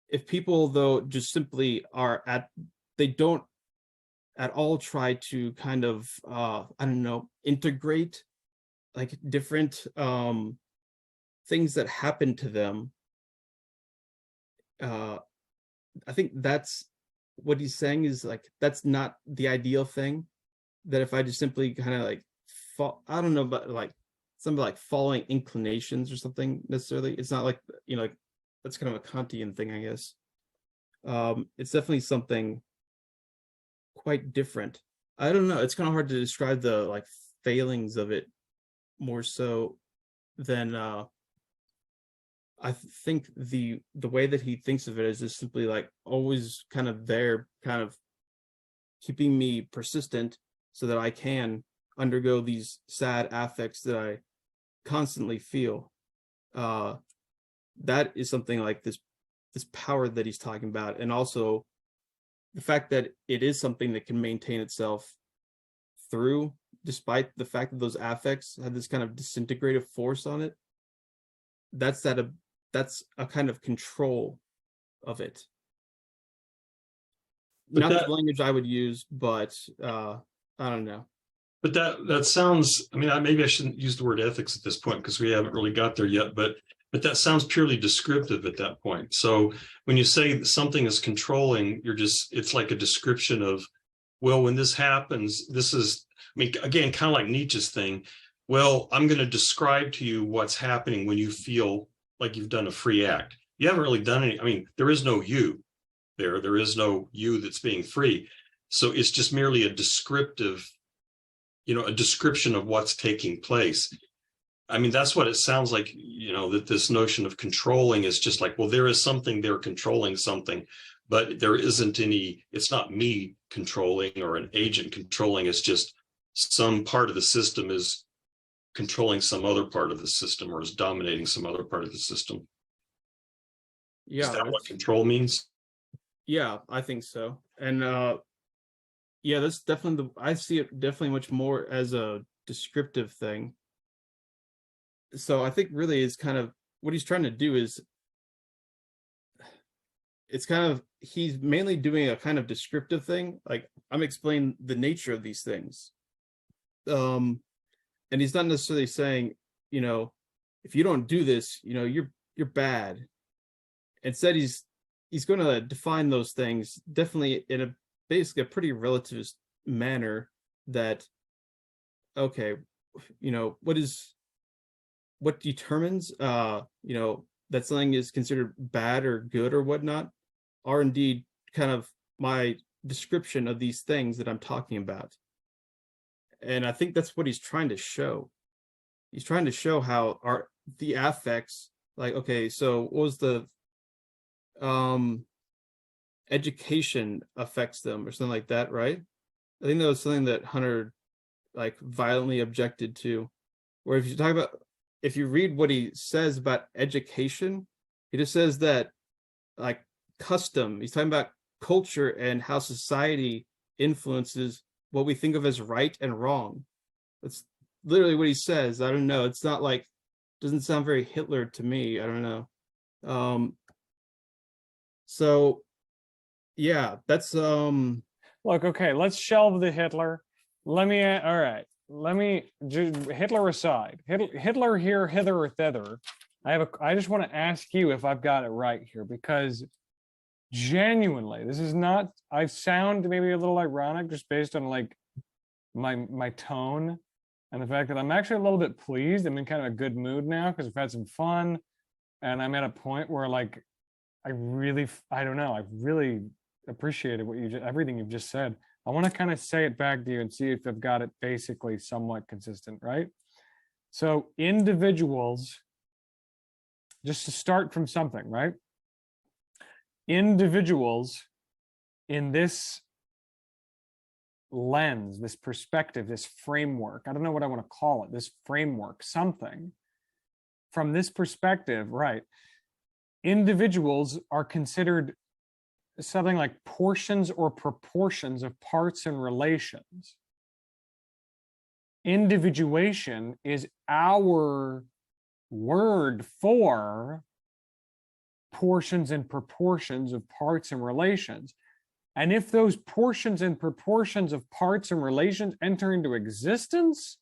if people though just simply they don't at all try to kind of I don't know, integrate like different things that happen to them, I think that's what he's saying is like, that's not the ideal thing. That if I just simply kind of like fall, I don't know, but like something like following inclinations or something necessarily, it's not like, you know, like that's kind of a Kantian thing, I guess. It's definitely something quite different. I don't know, it's kind of hard to describe the like failings of it more so than I think the way that he thinks of it is just simply like always kind of there, kind of keeping me persistent so that I can undergo these sad affects that I constantly feel. That is something like this power that he's talking about, and also the fact that it is something that can maintain itself through, despite the fact that those affects have this kind of disintegrative force on it. That's a kind of control of it. But not the language I would use, but I don't know. But that sounds, I mean, maybe I shouldn't use the word ethics at this point because we haven't really got there yet, but that sounds purely descriptive at that point. So when you say something is controlling, it's like a description of, well, when this happens, this is, I mean, again, kind of like Nietzsche's thing. Well, I'm going to describe to you what's happening when you feel like you've done a free act. You haven't really done any, I mean, there is no you there. There is no you that's being free. So it's just merely a descriptive, a description of what's taking place. I mean, that's what it sounds like, that this notion of controlling is just like, well, there is something there controlling something, but there isn't any, it's not me controlling or an agent controlling. It's just some part of the system is controlling some other part of the system or is dominating some other part of the system. Yeah. Is that what control means? Yeah, I think so. And yeah, that's definitely I see it definitely much more as a descriptive thing. So I think really is kind of what he's trying to do is he's mainly doing a kind of descriptive thing. Like I'm explaining the nature of these things. and he's not necessarily saying, if you don't do this, you're bad. Instead, he's going to define those things definitely in basically a pretty relativist manner. That, okay, what determines that something is considered bad or good or whatnot are indeed kind of my description of these things that I'm talking about. And I think that's what he's trying to show. He's trying to show how the affects, like, okay, so what was the education affects them or something like that, right? I think that was something that Hunter like violently objected to, where if you read what he says about education, he just says that, like, custom, he's talking about culture and how society influences what we think of as right and wrong. That's literally what he says. I don't know. It's not like, doesn't sound very Hitler to me. I don't know. So yeah, that's Look, okay, let's shelve the Hitler. All right. Hitler aside, Hitler here, hither or thither. I just want to ask you if I've got it right here, because genuinely, this is not, I sound maybe a little ironic just based on like my tone and the fact that I'm actually a little bit pleased. I'm in kind of a good mood now because I've had some fun, and I'm at a point where like I don't know, I really appreciated everything you've just said. I want to kind of say it back to you and see if I've got it basically somewhat consistent, right? So individuals, just to start from something, right? Individuals in this lens, this perspective, this framework, I don't know what I want to call it, this framework, something from this perspective, right? Individuals are considered something like portions or proportions of parts and relations. Individuation is our word for portions and proportions of parts and relations. And if those portions and proportions of parts and relations enter into existence,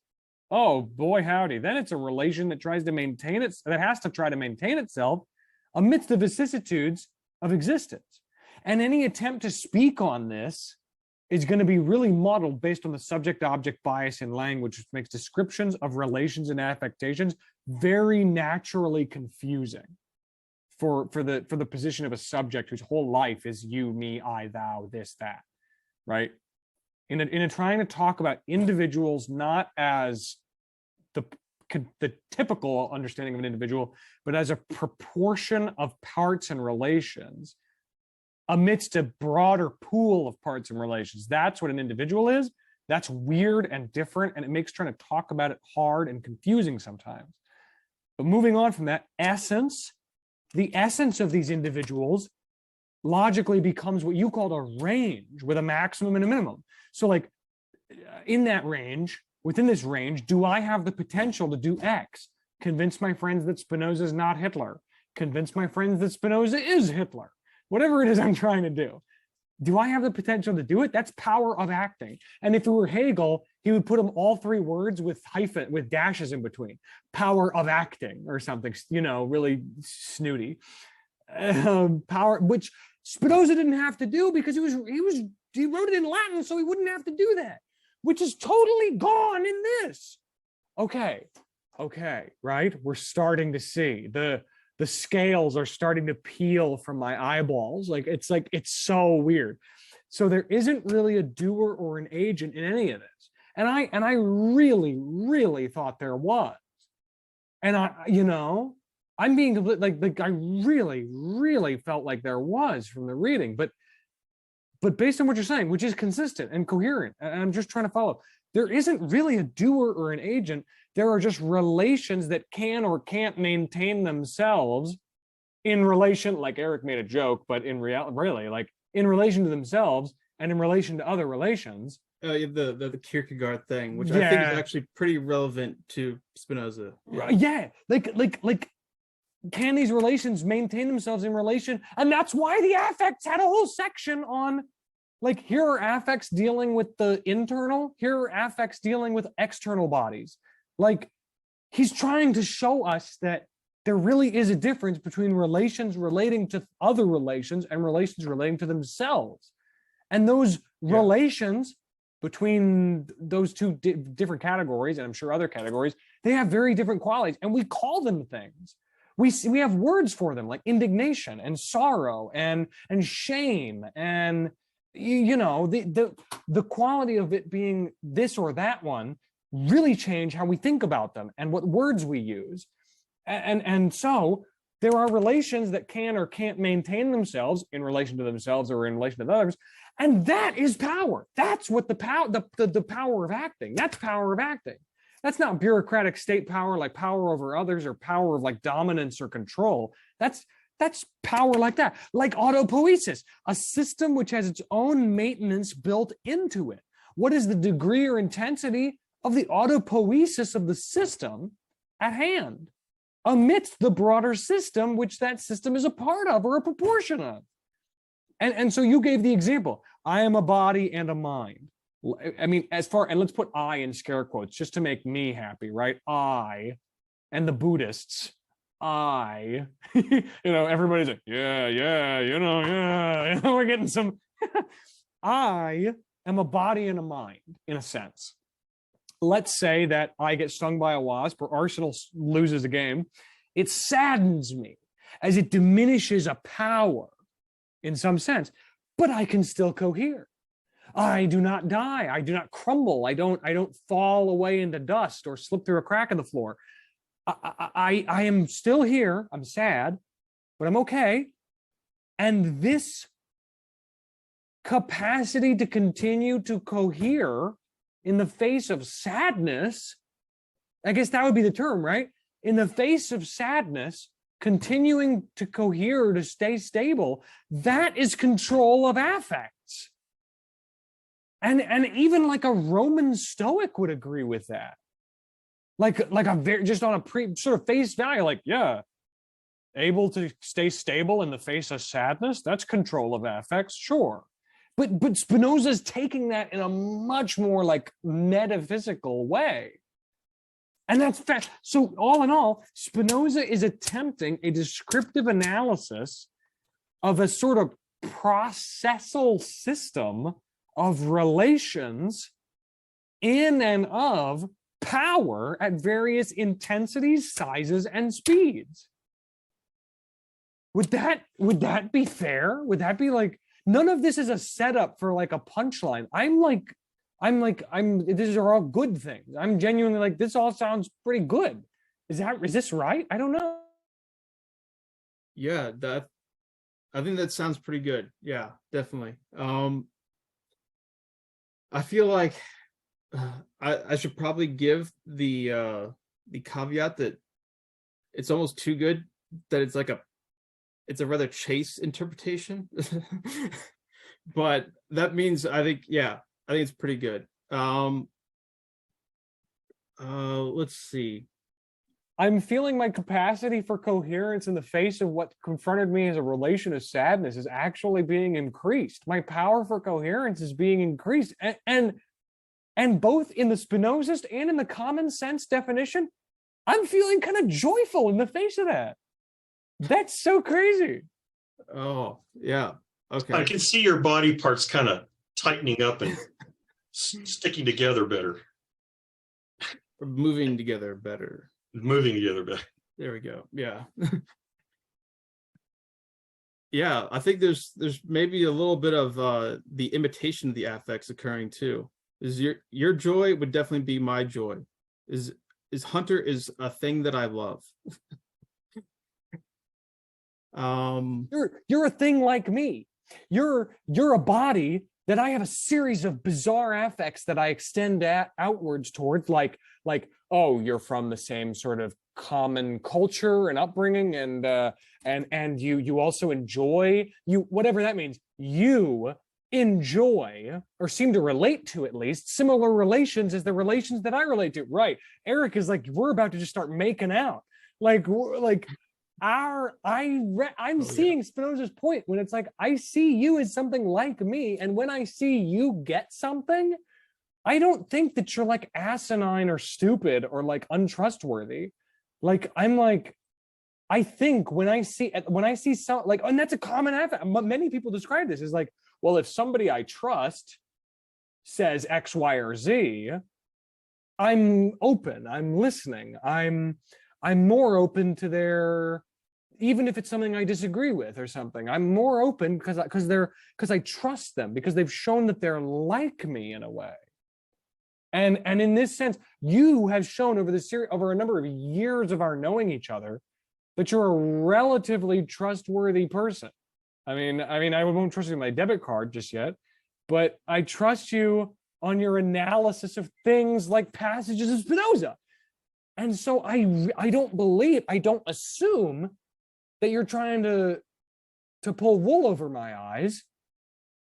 oh boy howdy, then it's a relation that has to maintain itself amidst the vicissitudes of existence. And any attempt to speak on this is going to be really modeled based on the subject-object bias in language, which makes descriptions of relations and affectations very naturally confusing for the position of a subject whose whole life is you, me, I, thou, this, that, right? In trying to talk about individuals not as the typical understanding of an individual, but as a proportion of parts and relations amidst a broader pool of parts and relations. That's what an individual is. That's weird and different, and it makes trying to talk about it hard and confusing sometimes. But moving on from that, the essence of these individuals logically becomes what you called a range with a maximum and a minimum. So like in that range, within this range, do I have the potential to do X? Convince my friends that Spinoza is not Hitler. Convince my friends that Spinoza is Hitler. Whatever it is I'm trying to do. Do I have the potential to do it? That's power of acting. And if it were Hegel, he would put them all three words with dashes in between. Power of acting or something, really snooty. Power, which Spinoza didn't have to do because he wrote it in Latin, so he wouldn't have to do that, which is totally gone in this. Okay, right? We're starting to see the scales are starting to peel from my eyeballs. It's so weird. So there isn't really a doer or an agent in any of this. And I really, really thought there was. And I'm being like I really, really felt like there was from the reading, but based on what you're saying, which is consistent and coherent, and I'm just trying to follow, there isn't really a doer or an agent. There are just relations that can or can't maintain themselves in relation, like Eric made a joke, but in reality, really, like in relation to themselves and in relation to other relations. The Kierkegaard thing, which I think is actually pretty relevant to Spinoza. Yeah, like can these relations maintain themselves in relation? And that's why the affects had a whole section on, like, here are affects dealing with the internal, here are affects dealing with external bodies. Like, he's trying to show us that there really is a difference between relations relating to other relations and relations relating to themselves. And those relations between those two different categories, and I'm sure other categories, they have very different qualities, and we call them things. We have words for them, like indignation and sorrow and shame, and the quality of it being this or that one really change how we think about them and what words we use. And so there are relations that can or can't maintain themselves in relation to themselves or in relation to others. And that is power. That's what the power of acting. That's power of acting. That's not bureaucratic state power, like power over others, or power of like dominance or control. That's power like that, like autopoiesis, a system which has its own maintenance built into it. What is the degree or intensity of the autopoiesis of the system at hand, amidst the broader system which that system is a part of or a proportion of? And so you gave the example, I am a body and a mind. I mean, and let's put I in scare quotes just to make me happy, right? I, and the Buddhists, everybody's like, we're getting some. I am a body and a mind, in a sense. Let's say that I get stung by a wasp or Arsenal loses a game. It saddens me as it diminishes a power in some sense, but I can still cohere. I do not die. I do not crumble. I don't fall away into dust or slip through a crack in the floor. I am still here. I'm sad, but I'm okay. And this capacity to continue to cohere in the face of sadness, I guess that would be the term, right? In the face of sadness, continuing to cohere, to stay stable, that is control of affects. And even like a Roman Stoic would agree with that. Like a very, just on a sort of face value, like, yeah, able to stay stable in the face of sadness, that's control of affects, sure. But Spinoza's taking that in a much more like metaphysical way. And that's fact. So all in all, Spinoza is attempting a descriptive analysis of a sort of processal system of relations in and of power at various intensities, sizes, and speeds. Would that be fair? Would that be like, none of this is a setup for like a punchline. These are all good things. I'm genuinely like, this all sounds pretty good. Is this right? I don't know. Yeah, I think that sounds pretty good. Yeah, definitely. I feel like I should probably give the caveat that it's almost too good, that it's a rather chaste interpretation. But that means I think it's pretty good. Let's see. I'm feeling my capacity for coherence in the face of what confronted me as a relation of sadness is actually being increased. My power for coherence is being increased. And both in the Spinozist and in the common sense definition, I'm feeling kind of joyful in the face of that. That's so crazy. Oh, yeah. Okay. I can see your body parts kind of tightening up and sticking together better. Moving together better. Moving together better. There we go. Yeah. Yeah, I think there's maybe a little bit of the imitation of the affects occurring too. Is your joy would definitely be my joy. Is Hunter is a thing that I love. You're a thing like me. You're a body that I have a series of bizarre affects that I extend outwards towards, like, oh, you're from the same sort of common culture and upbringing, and you also enjoy, whatever that means, you enjoy or seem to relate to at least similar relations as the relations that I relate to. Right. Eric is like, we're about to just start making out. I'm seeing Spinoza's point when it's like, I see you as something like me, and when I see you get something, I don't think that you're like asinine or stupid or like untrustworthy. Like I'm like, I think when I see some like, and that's a common affect. Many people describe this as like, well, if somebody I trust says X, Y, or Z, I'm open, I'm listening, I'm more open to their, even if it's something I disagree with or something, I'm more open because I trust them, because they've shown that they're like me in a way. And in this sense, you have shown over the series, over a number of years of our knowing each other, that you're a relatively trustworthy person. I mean, I won't trust you with my debit card just yet, but I trust you on your analysis of things like passages of Spinoza. And so I don't assume that you're trying to pull wool over my eyes.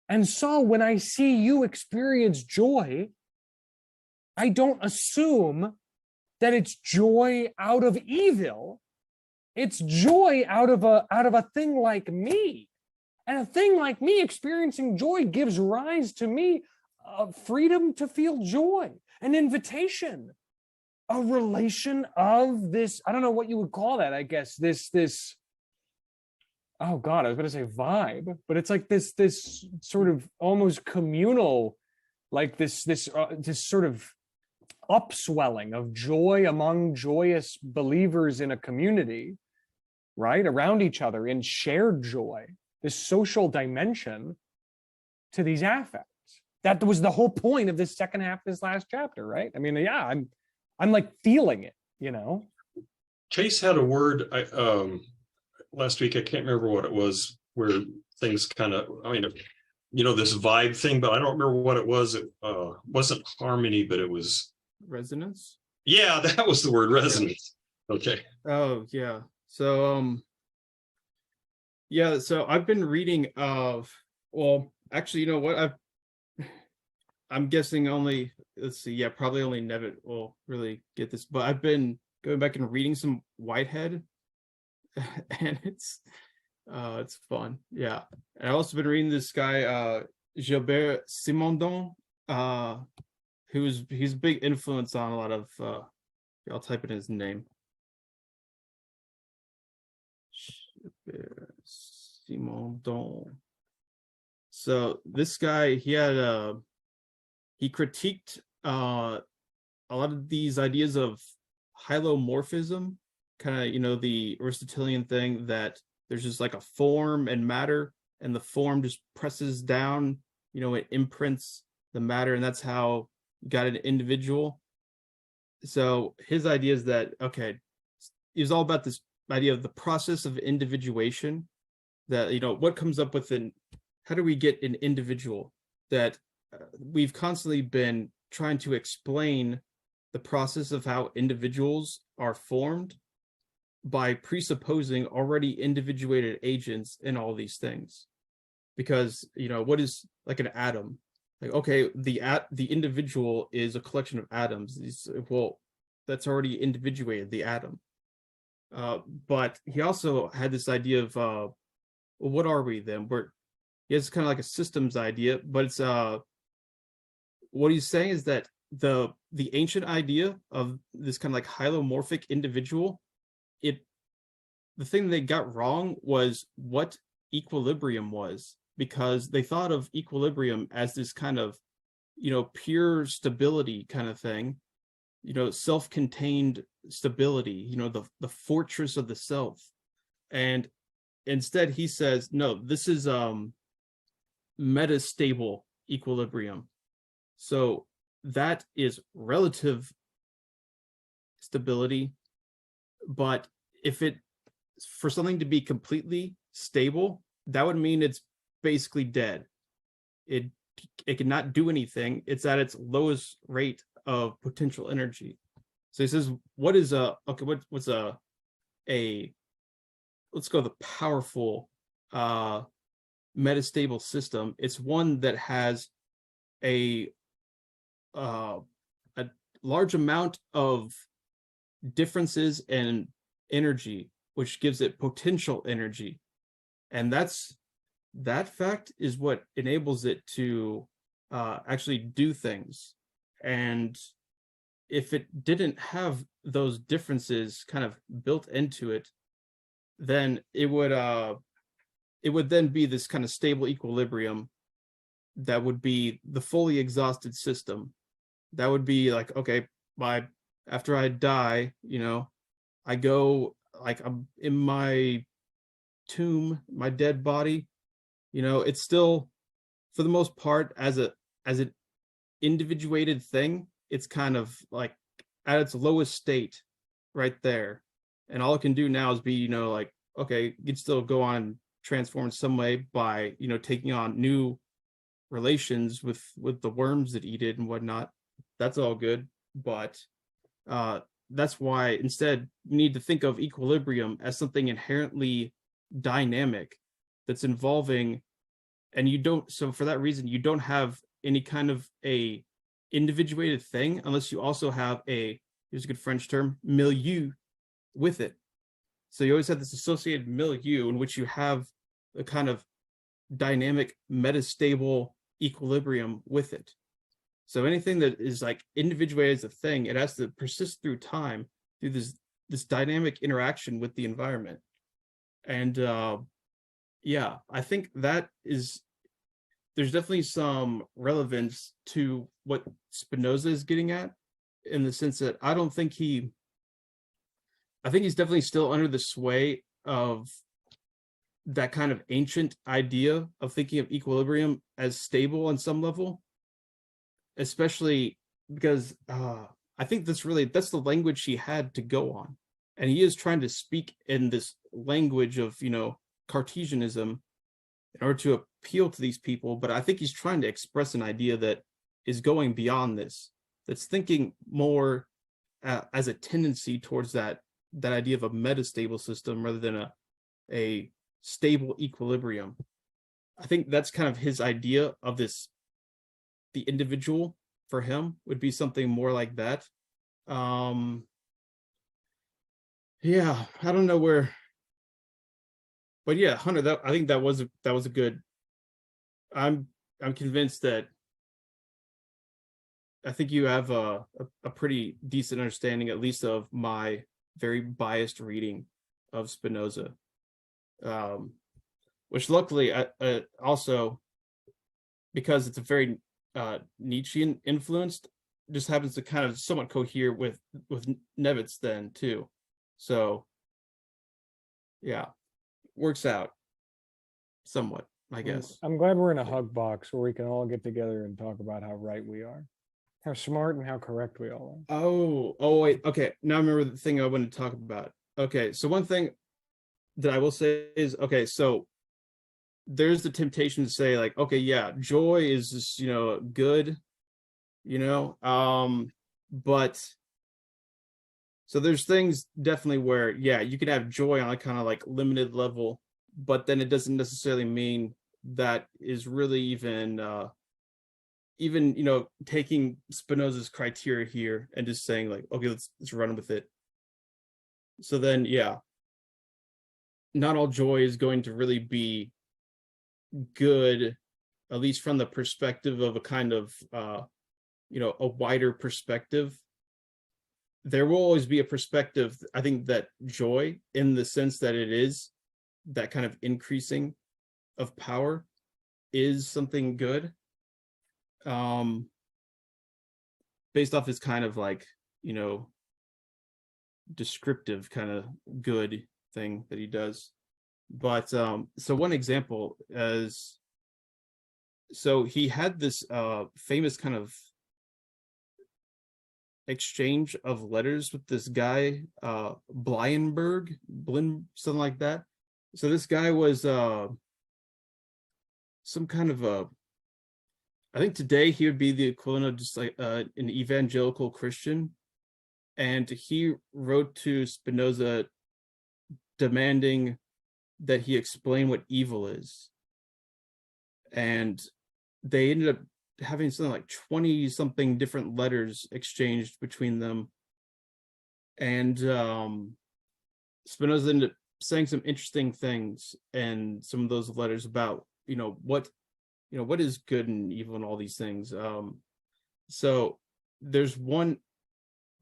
And so when I see you experience joy, I don't assume that it's joy out of evil. It's joy out of a thing like me. And a thing like me experiencing joy gives rise to me freedom to feel joy, an invitation, a relation of this, I don't know what you would call that, I guess, this, oh God, I was going to say vibe, but it's like this sort of almost communal, like this sort of upswelling of joy among joyous believers in a community, right, around each other in shared joy, this social dimension to these affects. That was the whole point of this second half of this last chapter, right? I mean, yeah, I'm like feeling it, you know. Chase had a word last week, I can't remember what it was, where things kind of, I mean, you know, this vibe thing, but I don't remember what it was. It wasn't harmony, but it was Resonance. Yeah, that was the word, resonance. Yeah. Okay. Oh yeah. So yeah, so I've been reading well, actually, you know what? I'm guessing only, let's see, yeah, probably only Nevitt will really get this, but I've been going back and reading some Whitehead and it's fun. Yeah. And I've also been reading this guy Gilbert Simondon, he's a big influence on a lot of I'll type in his name. Simondon. So this guy, he critiqued a lot of these ideas of hylomorphism, kind of, you know, the Aristotelian thing that there's just like a form and matter, and the form just presses down, you know, it imprints the matter, and that's how you got an individual. So his idea is that, okay, it was all about this idea of the process of individuation, that, you know, what comes up with how do we get an individual, that we've constantly been trying to explain the process of how individuals are formed by presupposing already individuated agents in all these things. Because, you know, what is like an atom? Like, okay, the individual is a collection of atoms. Well, that's already individuated, the atom. But he also had this idea of, well, what are we then? He has kind of like a systems idea, but it's what he's saying is that the ancient idea of this kind of like hylomorphic individual, the thing they got wrong was what equilibrium was, because they thought of equilibrium as this kind of, you know, pure stability kind of thing, you know, self-contained stability, you know, the fortress of the self. And instead he says, no, this is metastable equilibrium. So that is relative stability, but if for something to be completely stable, that would mean it's basically dead. It cannot do anything. It's at its lowest rate of potential energy. So he says, what is what's let's go the powerful metastable system? It's one that has a large amount of differences in energy, which gives it potential energy, and that fact is what enables it to actually do things. And if it didn't have those differences kind of built into it, then it would then be this kind of stable equilibrium that would be the fully exhausted system. That would be like, okay, after I die, I go, like, I'm in my tomb, my dead body, it's still, for the most part, as an individuated thing, it's kind of like at its lowest state right there. And all it can do now is be, like, okay, you can still go on and transform in some way by, taking on new relations with the worms that eat it and whatnot. That's all good. But that's why instead you need to think of equilibrium as something inherently dynamic that's involving, and so for that reason, you don't have any kind of a individuated thing unless you also have here's a good French term, milieu with it. So you always have this associated milieu in which you have a kind of dynamic metastable equilibrium with it. So anything that is like individuated as a thing, it has to persist through time, through this dynamic interaction with the environment. And yeah, I think there's definitely some relevance to what Spinoza is getting at, in the sense that I think he's definitely still under the sway of that kind of ancient idea of thinking of equilibrium as stable on some level, especially because I think that's the language he had to go on. And he is trying to speak in this language of, Cartesianism in order to appeal to these people. But I think he's trying to express an idea that is going beyond this, that's thinking more as a tendency towards that idea of a metastable system rather than a stable equilibrium. I think that's kind of his idea of this. The individual for him would be something more like that. Yeah, I don't know where, but yeah, Hunter, I think that was a good. I'm convinced that I think you have a pretty decent understanding, at least of my very biased reading of Spinoza, which luckily also, because it's a very Nietzschean influenced, just happens to kind of somewhat cohere with Nevitz then too. So yeah, works out somewhat, I guess. I'm glad we're in a hug box where we can all get together and talk about how right we are, how smart and how correct we all are. Oh wait, okay, now I remember the thing I wanted to talk about. Okay, so one thing that I will say is, okay, so there's the temptation to say, like, okay, yeah, joy is just, good, but so there's things definitely where, yeah, you can have joy on a kind of like limited level, but then it doesn't necessarily mean that is really even taking Spinoza's criteria here and just saying, like, okay, let's run with it. So then, yeah, not all joy is going to really be good, at least from the perspective of a kind of a wider perspective. There will always be a perspective, I think, that joy, in the sense that it is that kind of increasing of power, is something good, based off his kind of like, descriptive kind of good thing that he does. But so one example is, so he had this famous kind of exchange of letters with this guy, Blyenberg, something like that. So this guy was some kind of I think today he would be the equivalent of just like an evangelical Christian. And he wrote to Spinoza demanding that he explain what evil is. And they ended up having something like 20 something different letters exchanged between them. And Spinoza ended up saying some interesting things in some of those letters about, what is good and evil and all these things. So there's one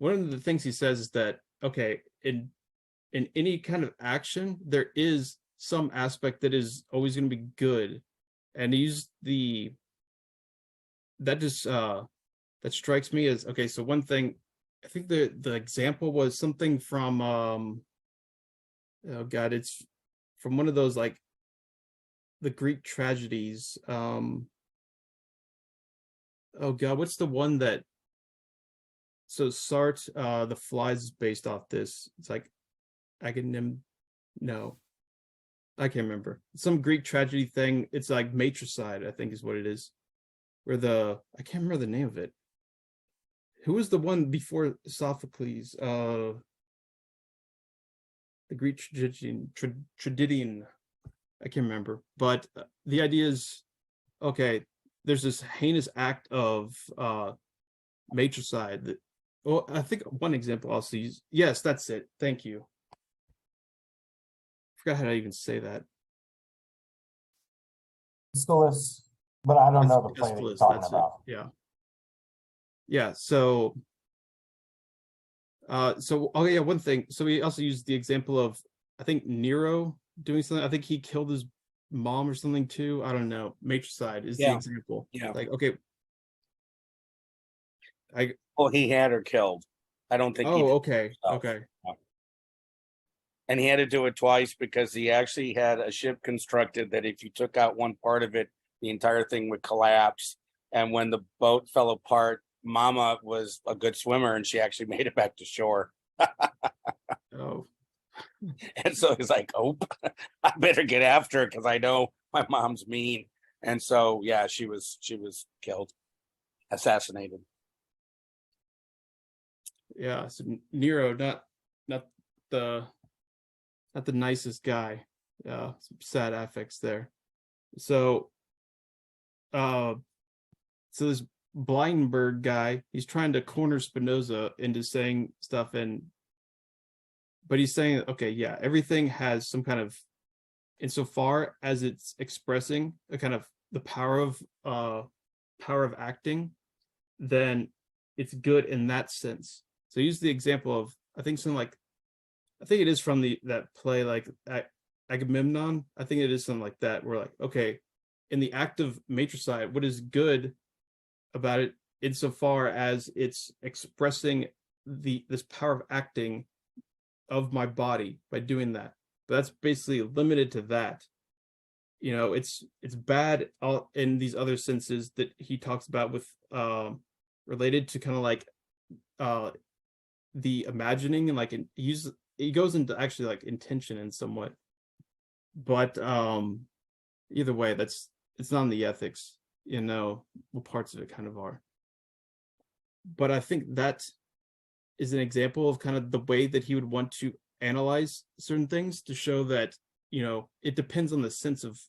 of the things he says is that, okay, in any kind of action, there is some aspect that is always going to be good. And he's that just that strikes me as, okay, so one thing, I think the example was something from oh god, it's from one of those, like, the Greek tragedies. Oh god, what's the one that, so Sartre, The Flies is based off this. It's like no, I can't remember. Some Greek tragedy thing. It's like matricide, I think is what it is. Where I can't remember the name of it. Who was the one before Sophocles? The Greek tragedian. I can't remember. But the idea is, okay, there's this heinous act of matricide that, well, I think one example I'll see. Yes, that's it. Thank you. Forgot how to even say that. Aeschylus, but I don't know the play that you're Aeschylus, talking that's about. it. Yeah. So oh yeah, one thing. So we also used the example of, I think, Nero doing something. I think he killed his mom or something too. I don't know. Matricide is the Yeah. example. Yeah. Like, okay. Well, he had her killed. I don't think he did. Okay. himself. Okay. And he had to do it twice because he actually had a ship constructed that if you took out one part of it, the entire thing would collapse. And when the boat fell apart, Mama was a good swimmer and she actually made it back to shore. Oh. And so he's like, oh, I better get after her because I know my mom's mean. And so, yeah, she was killed, assassinated. Yeah. So Nero, not the nicest guy. Some sad affects there. So so this Blindenberg guy, he's trying to corner Spinoza into saying stuff, but he's saying, okay, yeah, everything has some kind of, insofar as it's expressing a kind of the power of acting, then it's good in that sense. So use the example of, I think something like, I think it is from that play, like Agamemnon. I think it is something like that, where, like, okay, in the act of matricide, what is good about it, insofar as it's expressing this power of acting of my body by doing that. But that's basically limited to that. It's bad in these other senses that he talks about with related to kind of like the imagining, and like he goes into actually like intention in somewhat. But either way, it's not in the ethics, what parts of it kind of are. But I think that is an example of kind of the way that he would want to analyze certain things, to show that, it depends on the sense of,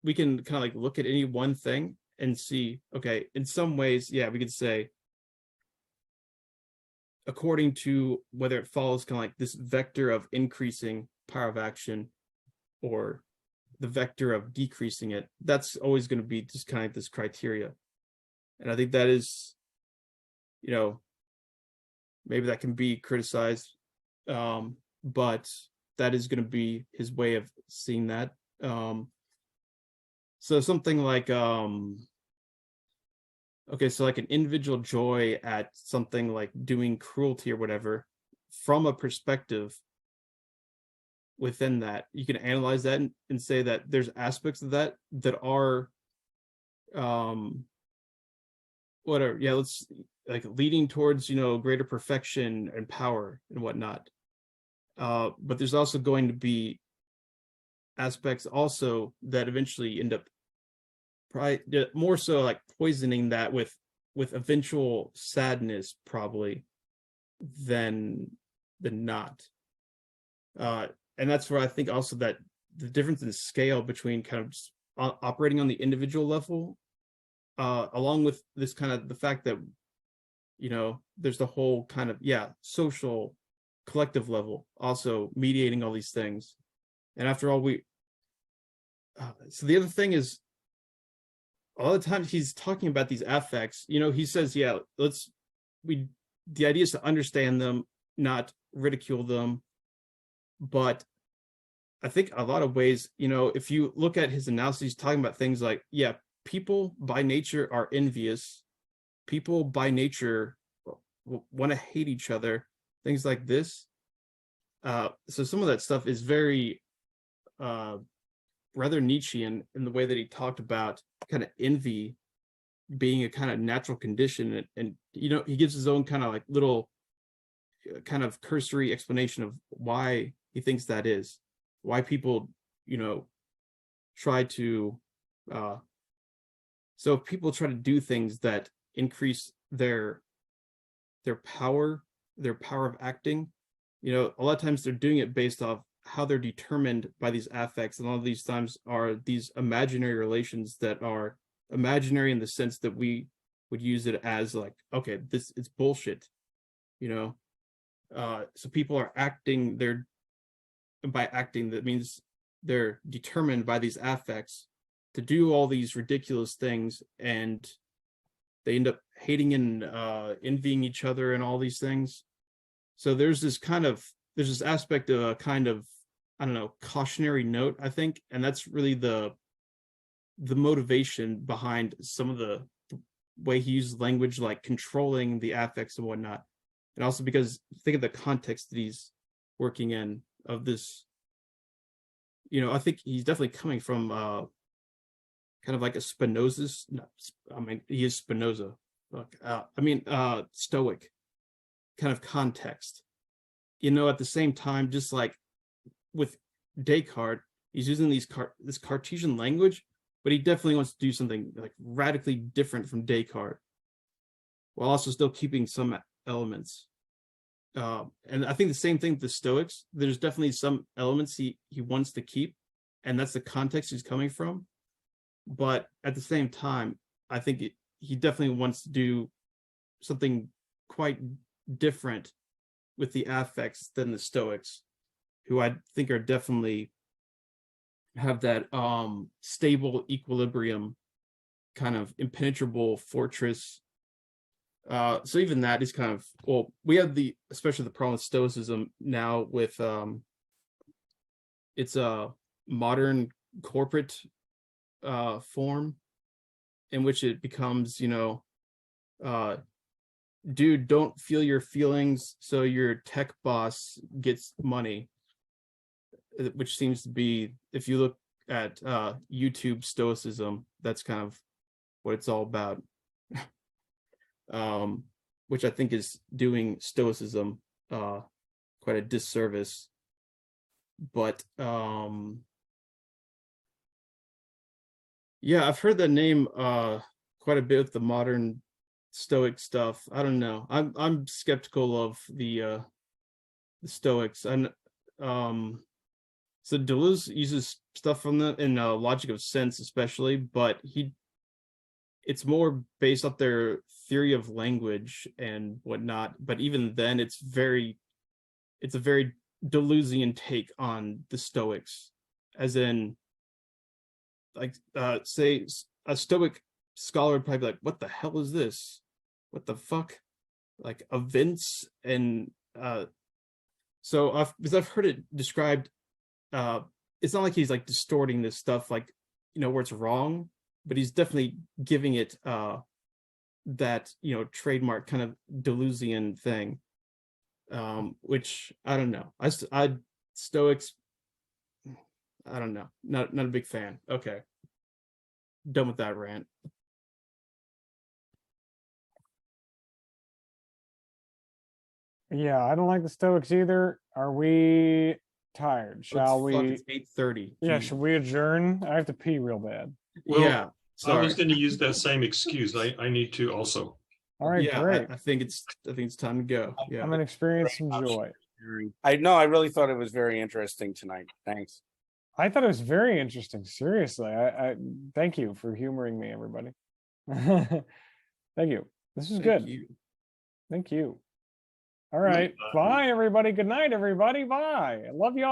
we can kind of like look at any one thing and see, okay, in some ways, yeah, we could say, according to whether it follows kind of like this vector of increasing power of action or the vector of decreasing it, that's always going to be just kind of this criteria. And I think that is, maybe that can be criticized, but that is going to be his way of seeing that. So something like, okay, so like an individual joy at something like doing cruelty or whatever, from a perspective within that, you can analyze that and say that there's aspects of that are whatever, yeah, let's like leading towards, greater perfection and power and whatnot. But there's also going to be aspects also that eventually end up probably more so like poisoning that with eventual sadness, probably, than not. And that's where I think also that the difference in scale between kind of just operating on the individual level, along with this kind of the fact that, there's the whole kind of, social collective level also mediating all these things. And after all, so the other thing is, a lot of times he's talking about these affects, he says, let's the idea is to understand them, not ridicule them. But I think a lot of ways, if you look at his analysis, he's talking about things like, yeah, people by nature are envious. People by nature want to hate each other, things like this. So some of that stuff is very rather Nietzschean in the way that he talked about kind of envy being a kind of natural condition. And he gives his own kind of like little kind of cursory explanation of why he thinks that is, why people, try to, so if people try to do things that increase their power of acting, a lot of times they're doing it based off how they're determined by these affects. And a lot of these times are these imaginary relations that are imaginary in the sense that we would use it as like, okay, it's bullshit, so people are acting, by acting, that means they're determined by these affects to do all these ridiculous things, and they end up hating and envying each other and all these things. So there's this aspect of a kind of, I don't know, cautionary note, I think, and that's really the motivation behind some of the way he uses language, like controlling the affects and whatnot. And also because think of the context that he's working in of this, I think he's definitely coming from kind of like a Spinoza's, he is Spinoza, Stoic kind of context. At the same time, just like with Descartes, he's using this Cartesian language, but he definitely wants to do something like radically different from Descartes, while also still keeping some elements. And I think the same thing with the Stoics. There's definitely some elements he wants to keep, and that's the context he's coming from. But at the same time, I think he definitely wants to do something quite different with the affects than the Stoics, who I think are definitely have that stable equilibrium, kind of impenetrable fortress. So even that is kind of, well, we have especially the problem with Stoicism now with it's a modern corporate form in which it becomes, dude, don't feel your feelings so your tech boss gets money, which seems to be, if you look at YouTube Stoicism, that's kind of what it's all about. Which I think is doing Stoicism quite a disservice. But yeah, I've heard that name quite a bit with the modern Stoic stuff. I don't know. I'm skeptical of the Stoics. And so Deleuze uses stuff from in Logic of Sense, especially, but it's more based off their theory of language and whatnot. But even then, it's a very Deleuzian take on the Stoics, as in, like, say a Stoic scholar would probably be like, what the hell is this? What the fuck? Like events and so because I've heard it described, it's not like he's like distorting this stuff, like, where it's wrong, but he's definitely giving it that, trademark kind of Deleuzian thing, which I don't know. I Stoics, I don't know, not a big fan. Okay, done with that rant. Yeah, I don't like the Stoics either. Are we tired? Shall we? It's 8:30. Yeah, should we adjourn? I have to pee real bad. Well, Yeah, I sorry. was going to use that same excuse. I need to also. All right, Yeah, great. I think it's time to go. Yeah. I'm gonna experience some joy. I really thought it was very interesting tonight. Thanks. I thought it was very interesting. Seriously, I thank you for humoring me, everybody. Thank you. This is good. Thank you. All right. Bye, everybody. Good night, everybody. Bye. I love y'all.